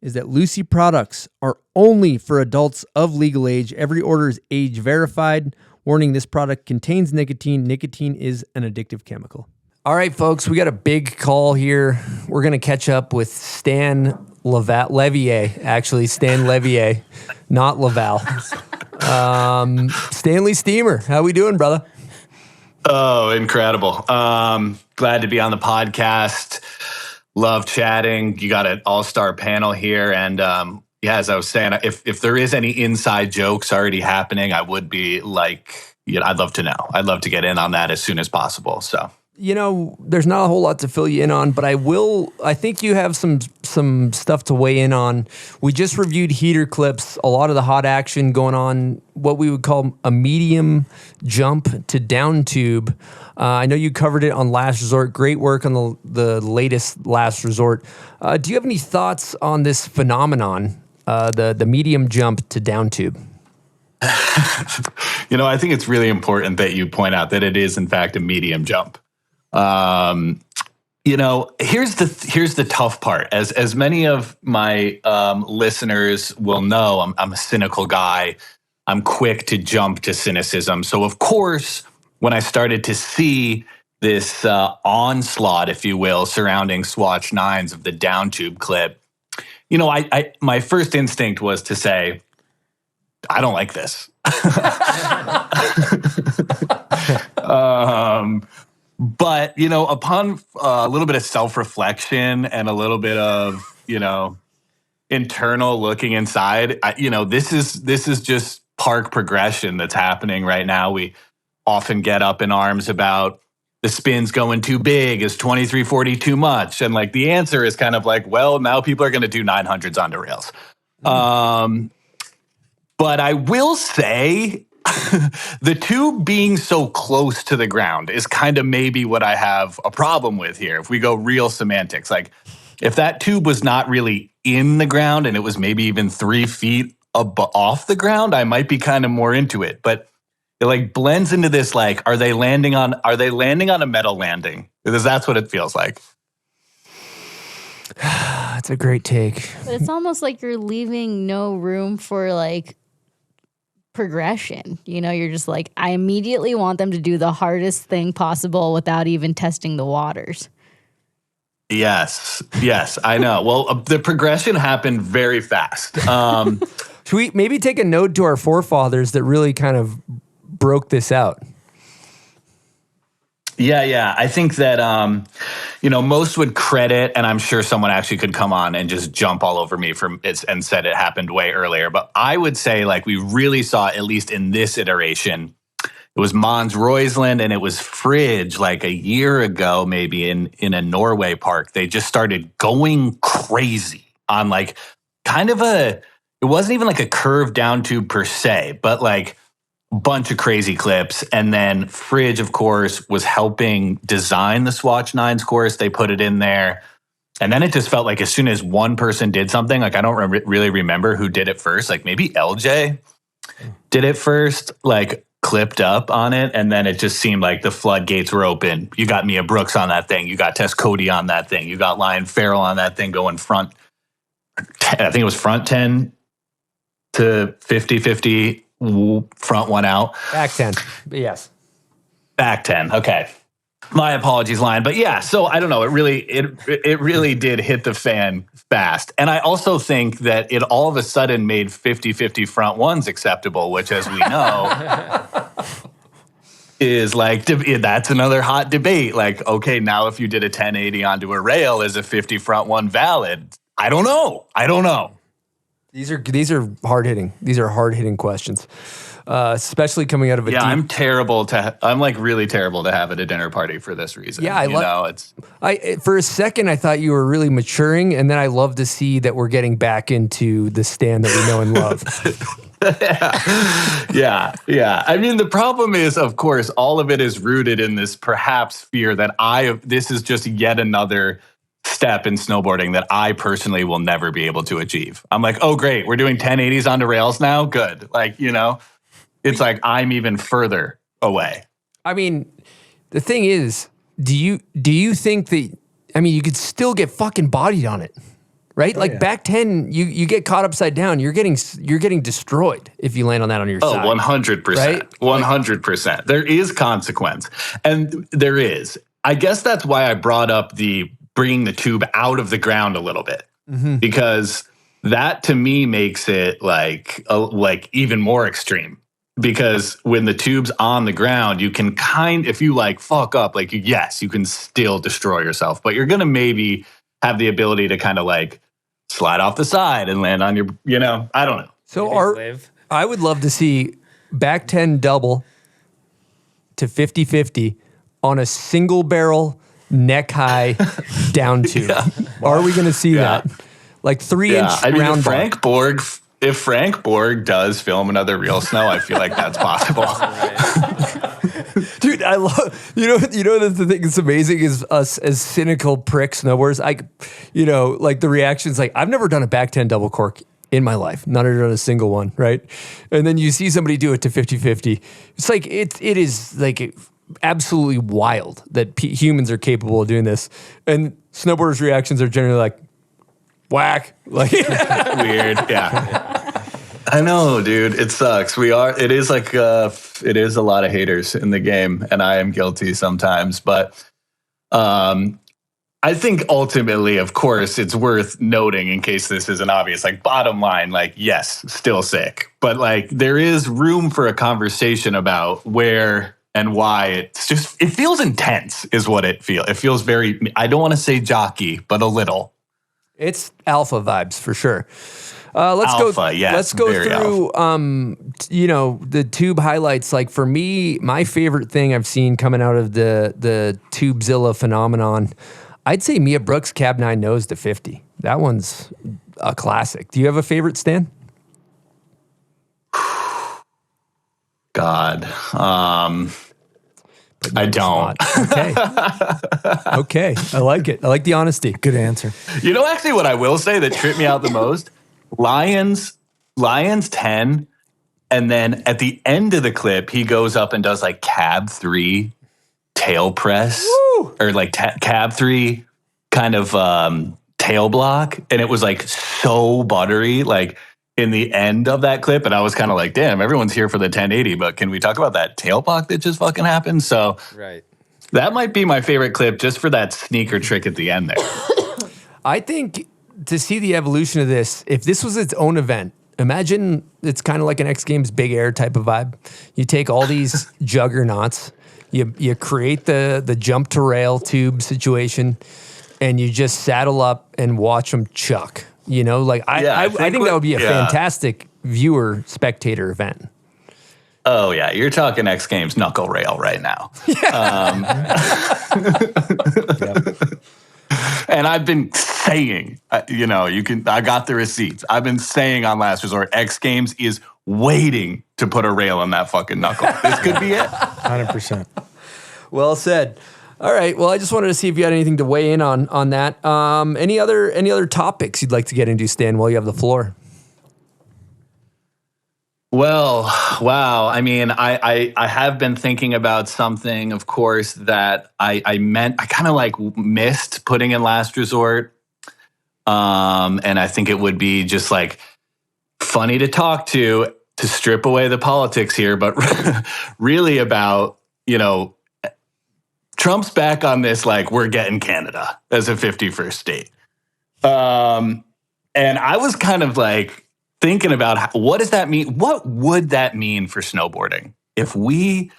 is that Lucy products are only for adults of legal age. Every order is age verified. Warning, this product contains nicotine. Nicotine is an addictive chemical. All right, folks, we got a big call here. We're going to catch up with Stan Leveille, actually, Stan Leveille, not Levielle. Stanley Steamer, how we doing, brother?
Oh, incredible. Glad to be on the podcast. Love chatting. You got an all-star panel here. And as I was saying, if there is any inside jokes already happening, I would be like, I'd love to know. I'd love to get in on that as soon as possible. So,
there's not a whole lot to fill you in on, but I think you have some stuff to weigh in on. We just reviewed heater clips, a lot of the hot action going on, what we would call a medium jump to down tube. I know you covered it on Last Resort. Great work on the latest Last Resort. Do you have any thoughts on this phenomenon, the medium jump to down tube?
I think it's really important that you point out that it is, in fact, a medium jump. Here's the tough part. As many of my listeners will know, I'm a cynical guy. I'm quick to jump to cynicism. So, of course, when I started to see this onslaught, if you will, surrounding Swatch 9s of the down tube clip, my first instinct was to say, I don't like this. But, upon a little bit of self-reflection and a little bit of, internal looking inside, this is just park progression that's happening right now. We often get up in arms about the spins going too big. Is 2340 too much? And the answer is kind of well, now people are going to do 900s onto rails. But I will say the tube being so close to the ground is kind of maybe what I have a problem with here. If we go real semantics, like if that tube was not really in the ground and it was maybe even 3 feet off the ground, I might be kind of more into it. But it like blends into this, like, are they landing on a metal landing? Because that's what it feels like.
That's a great take.
But it's almost like you're leaving no room for like progression. You know, you're just like, I immediately want them to do the hardest thing possible without even testing the waters.
Yes, I know. Well, the progression happened very fast.
Should we maybe take a note to our forefathers that really kind of broke this out?
Yeah. I think that, most would credit, and I'm sure someone actually could come on and just jump all over me and said it happened way earlier. But I would say, like, we really saw, at least in this iteration, it was Mons Roysland and it was Fridge like a year ago, maybe in a Norway park. They just started going crazy on like kind of it wasn't even like a curved down tube per se, but like bunch of crazy clips. And then Fridge, of course, was helping design the Swatch 9s course. They put it in there. And then it just felt like as soon as one person did something, like I don't really remember who did it first. Like maybe LJ did it first, like clipped up on it. And then it just seemed like the floodgates were open. You got Mia Brooks on that thing. You got Tess Cody on that thing. You got Lion Farrell on that thing going front. I think it was front 10 to 50-50. Front one out.
Back 10. Yes.
Back 10. Okay. My apologies, Lion. But yeah, so I don't know. It really did hit the fan fast. And I also think that it all of a sudden made 50-50 front ones acceptable, which, as we know, is like, that's another hot debate. Like, okay, now if you did a 1080 onto a rail, is a 50 front one valid? I don't know.
These are hard hitting. These are hard hitting questions, especially coming out of a deep.
I'm like really terrible to have at a dinner party for this reason.
Yeah, for a second I thought you were really maturing, and then I love to see that we're getting back into the Stan that we know and love.
Yeah. I mean, the problem is, of course, all of it is rooted in this perhaps fear that this is just yet another step in snowboarding that I personally will never be able to achieve. I'm like, oh great, we're doing 1080s onto rails now. Good. Like, it's like I'm even further away.
I mean, the thing is, do you think that, I mean, you could still get fucking bodied on it, right? Back 10, you get caught upside down. You're getting destroyed if you land on that on your side.
100%. Right? 100%. There is consequence. And there is. I guess that's why I brought up bringing the tube out of the ground a little bit, because that to me makes it like even more extreme. Because when the tube's on the ground, you can if you like fuck up, like yes, you can still destroy yourself, but you're gonna maybe have the ability to kind of like slide off the side and land on your, I don't know.
So I would love to see back 10 double to 50-50 on a single barrel neck high down tube. Yeah. Are we going to see that? Like 3-inch round bar.
If Frank Borg does film another Real Snow, I feel like that's possible.
Dude, I love, the thing that's amazing is us as cynical prick snowboarders. Like the reactions, like I've never done a back 10 double cork in my life, not done a single one, right? And then you see somebody do it to 50-50. It's like, it is like absolutely wild that humans are capable of doing this. And snowboarders' reactions are generally like, whack. Like
weird. Yeah. I know, dude. It sucks. It is a lot of haters in the game, and I am guilty sometimes. But I think ultimately, of course, it's worth noting, in case this isn't obvious, like bottom line, like, yes, still sick. But like there is room for a conversation about where and why it feels intense is what it feels. It feels very, I don't want to say jockey, but a little.
It's alpha vibes for sure. Let's go through, the tube highlights. Like for me, my favorite thing I've seen coming out of the Tubezilla phenomenon, I'd say Mia Brooks Cab 9 nose to 50. That one's a classic. Do you have a favorite, Stan?
God. I don't.
Okay. Okay. I like it. I like the honesty.
Good answer.
You know, actually, what I will say that tripped me out the most, Lions 10, and then at the end of the clip, he goes up and does like cab 3 tail press. Woo! Or like cab 3 kind of tail block, and it was like so buttery, like in the end of that clip, and I was kind of like, damn, everyone's here for the 1080, but can we talk about that tail block that just fucking happened? So
Right.
that might be my favorite clip just for that sneaker trick at the end there.
I think to see the evolution of this, if this was its own event, imagine it's kind of like an X Games Big Air type of vibe. You take all these juggernauts, you create the jump to rail tube situation, and you just saddle up and watch them chuck. You know, like I think that would be a fantastic viewer spectator event.
Oh yeah, you're talking X Games knuckle rail right now. And I've been saying, you know, I got the receipts. I've been saying on Last Resort, X Games is waiting to put a rail on that fucking knuckle. This could be it.
100%.
Well said. All right. Well, I just wanted to see if you had anything to weigh in on that. Any other topics you'd like to get into, Stan, while you have the floor?
Well, wow. I mean, I have been thinking about something, of course, that I kind of like missed putting in Last Resort. And I think it would be just like funny to talk to strip away the politics here, but really about, you know, Trump's back on this, like, we're getting Canada as a 51st state. And I was kind of like thinking about what does that mean? What would that mean for snowboarding if we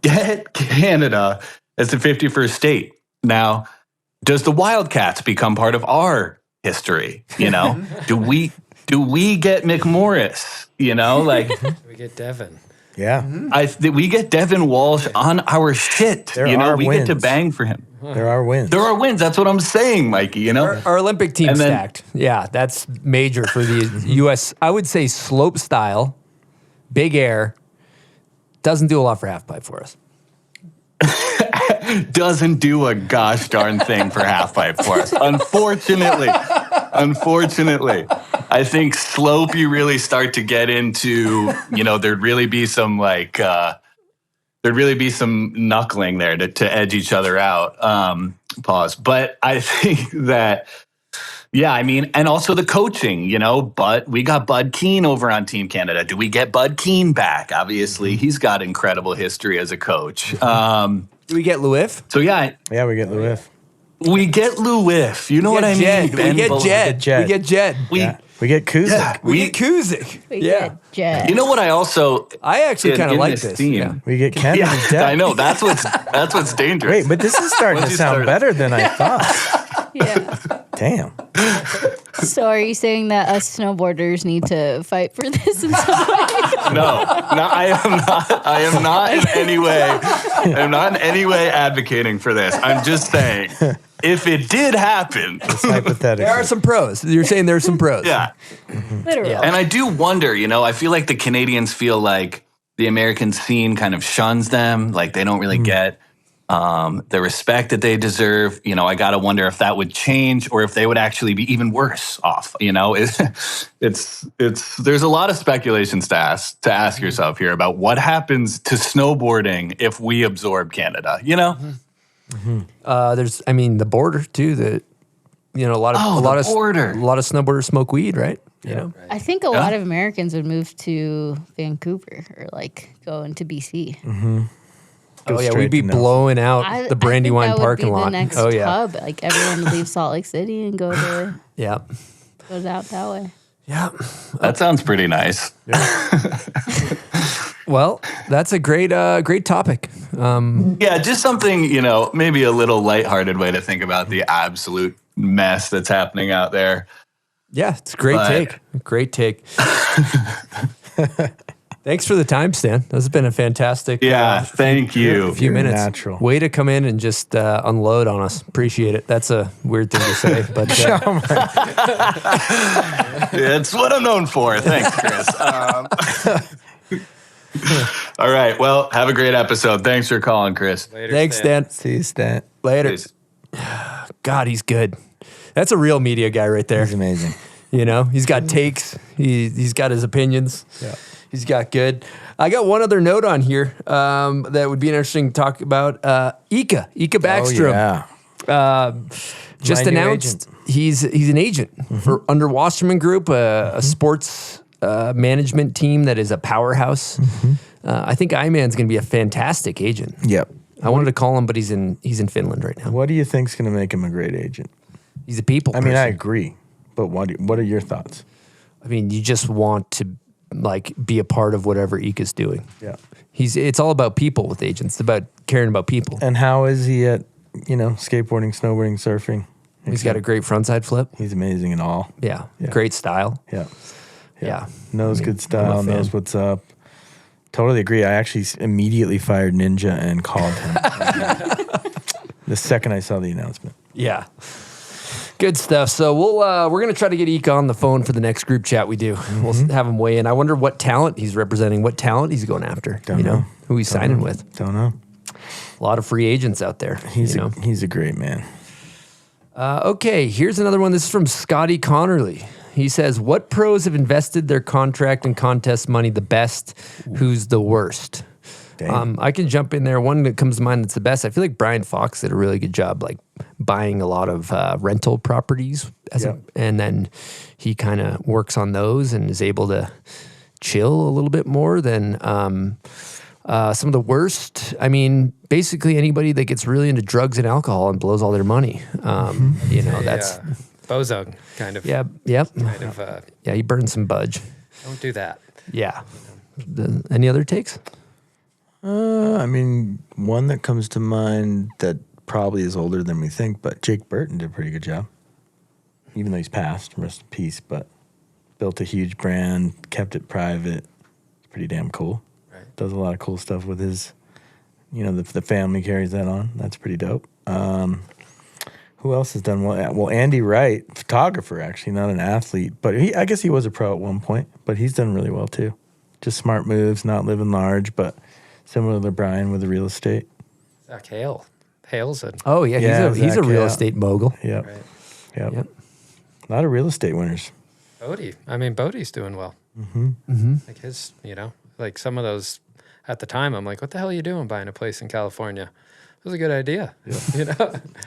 get Canada as the 51st state? Now, does the Wildcats become part of our history? You know, do we get McMorris? You know, like
We get Devin.
Yeah.
we get Devin Walsh on our shit.
There
you know,
are
we
wins.
get to bang for him.
There are wins.
There are wins. That's what I'm saying, Mikey. You know,
Our Olympic team
And then-
stacked. Yeah, that's major for the U.S. I would say slope style, big air, doesn't do a lot for halfpipe for us.
doesn't do a gosh darn thing for halfpipe for us. Unfortunately, I think slope you really start to get into. You know, there'd really be some knuckling there to edge each other out. Pause. But I think that. Yeah, I mean, and also the coaching, you know, but we got Bud Keane over on Team Canada. Do we get Bud Keane back? Obviously, he's got incredible history as a coach.
Do we get Louif?
So, yeah,
Yeah, we get Louif.
we get Louif. You know what I mean?
Jed. We
Ben
get
Bull-
Jed.
Jed.
We get Jed.
We get Kuzik.
Yeah,
We get Kuzik.
We
Yeah.
get Jet.
You know what I also...
I actually kind of
in
like this.
theme-
Yeah.
We get Kennedy.
Yeah,
Depp.
I know. That's what's dangerous.
Wait, but this is starting
Once
to
you
sound
start-
better than I thought.
Yeah.
Damn.
So are you saying that us snowboarders need to fight for this in some way?
No, I am not in any way. I'm not in any way advocating for this. I'm just saying, if it did happen,
Hypothetically.
There are some pros. You're saying there are some pros.
yeah.
Literally.
And I do wonder, you know, I feel like the Canadians feel like the American scene kind of shuns them, like they don't really get the respect that they deserve. You know, I got to wonder if that would change or if they would actually be even worse off. You know, it's there's a lot of speculations to ask yourself here about what happens to snowboarding if we absorb Canada, you know?
There's, I mean, the border too. That, you know, a lot of snowboarders smoke weed, right? You know,
I think a lot of Americans would move to Vancouver or like go into BC.
oh yeah,
straight
we'd be
to Nelson.
blowing out
I
the
think
Brandywine
that would
parking
be
lot.
The next
Oh yeah,
hub, like everyone would leave Salt Lake City and go
yeah,
out that way.
yeah.
That sounds pretty nice.
Well, that's a great topic.
Yeah, just something, you know, maybe a little lighthearted way to think about the absolute mess that's happening out there.
Yeah, it's a great
But-
take. Great take. Thanks for the time, Stan. This has been a fantastic
Yeah, thank you.
few
You're
minutes.
natural.
Way to come in and just unload on us. Appreciate it. That's a weird thing to say, but
It's what I'm known for. Thanks, Chris. All right. Well, have a great episode. Thanks for calling, Chris.
Later,
Thanks, Stan.
See you, Stan.
Later.
Peace.
God, he's good. That's a real media guy right there.
He's amazing.
You know, he's got takes. He's got his opinions.
Yeah.
He's got good. I got one other note on here that would be interesting to talk about. Ika Backstrom.
Oh, yeah.
Just
My new
announced he's an agent for Under Wasserman Group, a sports management team that is a powerhouse. I think Iman's going to be a fantastic agent.
Yep.
I wanted to call him, but he's in Finland right now.
What do you think's going to make him a great agent?
He's a people
I mean, I
person.
agree, but what are your thoughts?
I mean, you just want to like be a part of whatever Ika's doing.
Yeah.
It's all about people with agents. It's about caring about people.
And how is he at, skateboarding, snowboarding, surfing?
He's got a great frontside flip.
He's amazing in all.
Yeah.
Yeah.
Great style.
Yeah.
Yeah.
Knows good style,
fan.
knows what's up. Totally agree. I actually immediately fired Ninja and called him the second I saw the announcement.
Yeah. Good stuff. So we're gonna try to get Ika on the phone for the next group chat we do. We'll have him weigh in. I wonder what talent he's representing, what talent he's going after.
Don't know.
Who he's signing with.
Don't know.
A lot of free agents out there.
He's a great man.
Okay, here's another one. This is from Scotty Connerly. He says, "What pros have invested their contract and contest money the best? Who's the worst?" I can jump in there. One that comes to mind that's the best. I feel like Brian Fox did a really good job, like buying a lot of rental properties, and then he kind of works on those and is able to chill a little bit more than some of the worst. I mean, basically anybody that gets really into drugs and alcohol and blows all their money. That's
bozo kind of.
Yeah. Yep.
Kind of.
Yeah, he burned some budge.
Don't do that.
Yeah. Any other takes?
I mean, one that comes to mind that probably is older than we think, but Jake Burton did a pretty good job. Even though he's passed, rest in peace, but built a huge brand, kept it private. It's pretty damn cool. Right. Does a lot of cool stuff with his, the family carries that on. That's pretty dope. Who else has done well? Well, Andy Wright, photographer, actually, not an athlete, but I guess he was a pro at one point, but he's done really well too. Just smart moves, not living large, but similar to Brian with the real estate.
Zach Hale. Hale's a...
Oh, yeah. He's a real estate mogul.
Yep.
Right.
Yep. A lot of real estate winners.
Bodie. I mean, Bodie's doing well. Like his, like some of those at the time, I'm like, what the hell are you doing buying a place in California? It was a good idea.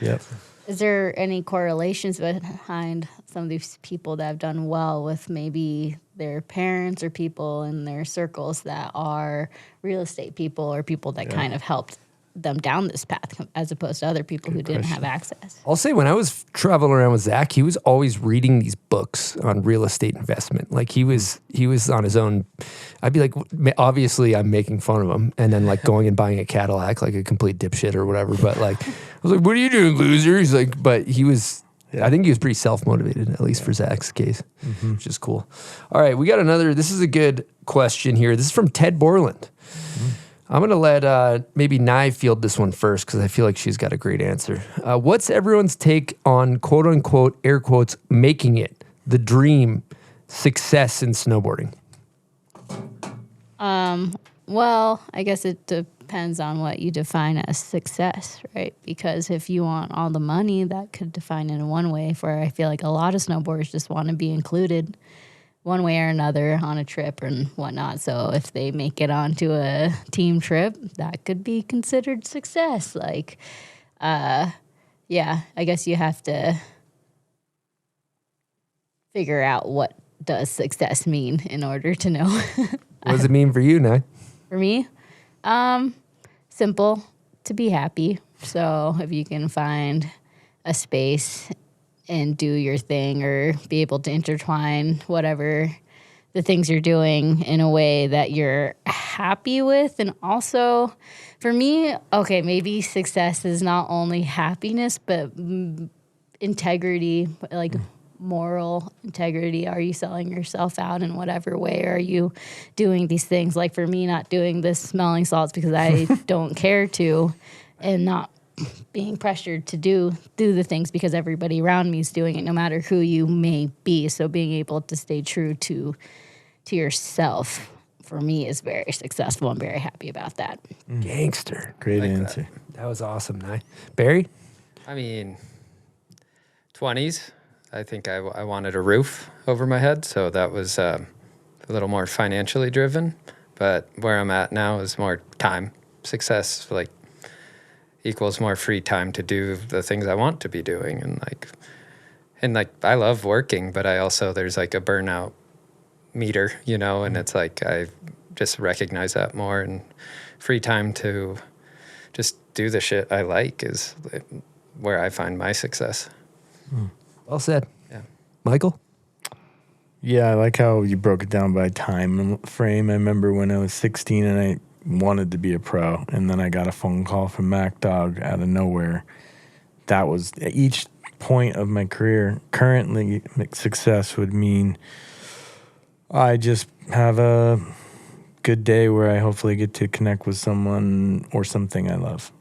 Yep.
Is there any correlations behind some of these people that have done well with maybe their parents or people in their circles that are real estate people or people that kind of helped them down this path as opposed to other people who didn't have access?
I'll say when I was traveling around with Zach, he was always reading these books on real estate investment. Like he was on his own. I'd be like, obviously I'm making fun of him and then like going and buying a Cadillac like a complete dipshit or whatever. But like, I was like, what are you doing, loser? He's like, but he was, I think he was pretty self-motivated, at least for Zach's case, which is cool. All right, we got another, this is a good question here. This is from Ted Borland. I'm going to let maybe Nye field this one first because I feel like she's got a great answer. What's everyone's take on quote unquote, air quotes, making it the dream success in snowboarding?
Well, I guess it depends on what you define as success, right? Because if you want all the money, that could define it in one way, for I feel like a lot of snowboarders just want to be included one way or another on a trip and whatnot. So if they make it onto a team trip, that could be considered success. Like, I guess you have to figure out what does success mean in order to know.
What does it mean for you, Nye?
For me, simple, to be happy. So if you can find a space and do your thing or be able to intertwine whatever the things you're doing in a way that you're happy with. And also for me, okay, maybe success is not only happiness, but integrity, like moral integrity. Are you selling yourself out in whatever way? Are you doing these things? Like for me, not doing this smelling salts because I don't care to, and not being pressured to do the things because everybody around me is doing it, no matter who you may be. So being able to stay true to yourself for me is very successful. I'm very happy about that.
Gangster.
Great answer.
That was awesome, Nye. Barry?
I mean, 20s. I think I wanted a roof over my head, so that was a little more financially driven. But where I'm at now is more time. Success, like, equals more free time to do the things I want to be doing. And I love working, but I also, there's like a burnout meter, you know, and it's like I just recognize that more, and free time to just do the shit I like is where I find my success.
Well said.
Yeah.
Michael?
Yeah, I like how you broke it down by time frame. I remember when I was 16 and I wanted to be a pro, and then I got a phone call from MacDog out of nowhere. That was each point of my career. Currently, success would mean I just have a good day where I hopefully get to connect with someone or something I love.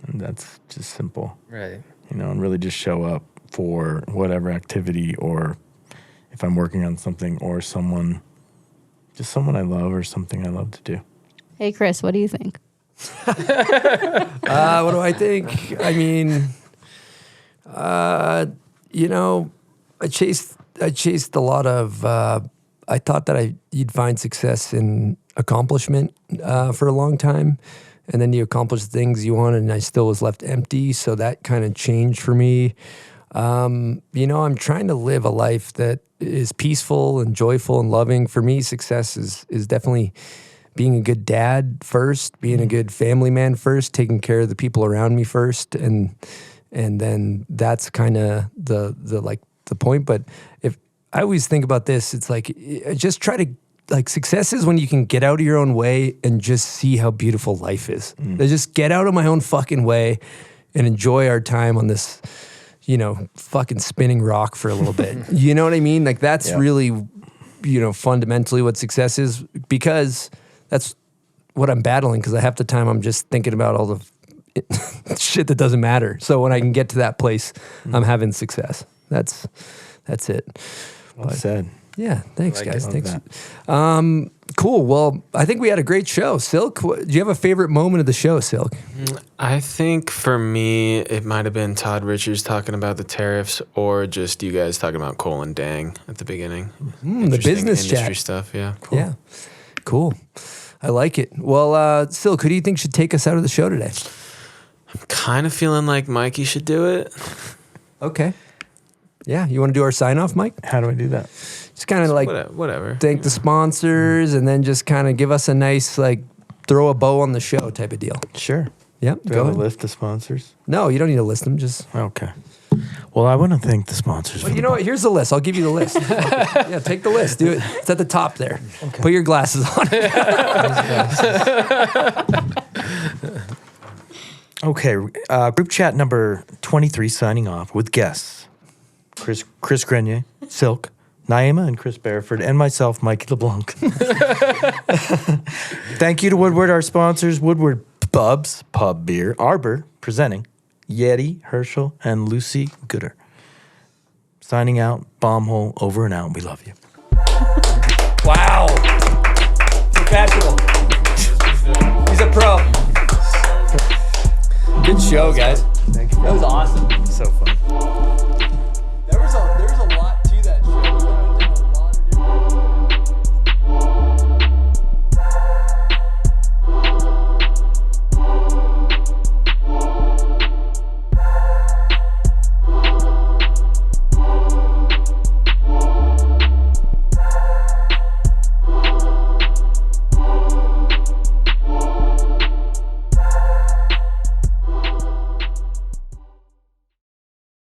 And that's just simple.
Right.
You know, and really just show up for whatever activity, or if I'm working on something, or someone I love, or something I love to do.
Hey, Chris, what do you think?
What do I think? I mean, you know, I chased a lot of, I thought that you'd find success in accomplishment for a long time. And then you accomplish things you wanted, and I still was left empty. So that kind of changed for me. You know, I'm trying to live a life that is peaceful and joyful and loving. For me, success is definitely being a good dad first, being a good family man first, taking care of the people around me first, and then that's kind of the point. But if I always think about this, it's like just try to, like, success is when you can get out of your own way and just see how beautiful life is. I just get out of my own fucking way and enjoy our time on this, you know, fucking spinning rock for a little bit. You know what I mean? Like, that's really, you know, fundamentally what success is, because that's what I'm battling, because half the time I'm just thinking about all the shit that doesn't matter. So when I can get to that place, I'm having success. That's it.
Well said.
Yeah, thanks,
like
guys.
it.
Thanks. Cool. Well, I think we had a great show. Silk, do you have a favorite moment of the show, Silk?
I think for me, it might have been Todd Richards talking about the tariffs, or just you guys talking about coal and dang at the beginning.
The
Interesting
business
industry
chat
stuff. Yeah. Cool.
Yeah, cool. I like it. Well, Silk, who do you think should take us out of the show today?
Kind of feeling like Mikey should do it.
Okay. Yeah, you want to do our sign off, Mike?
How do I do that?
Just kind of like
Whatever.
thank the sponsors, and then just kind of give us a nice, like, throw a bow on the show type of deal.
Sure.
Yep.
Do I
Go
have a
ahead.
list of sponsors?
No, you don't need to list them. Just
Okay. Well, I want to thank the sponsors.
you know what? Here's the list. I'll give you the list. Yeah, take the list. Do it. It's at the top there. Put your glasses on.
Okay. Group chat number 23 signing off with guests. Chris Grenier, Silk, Naima and Chris Beresford, and myself, Mikey LeBlanc. Thank you to Woodward, our sponsors, Woodward Bubs, Pub Beer, Arbor, presenting, Yeti, Herschel, and Lucy Goodr. Signing out, Bombhole, over and out. We love you.
Wow. Professional. He's a pro. Good show, guys.
Thank you.
That was awesome.
So fun.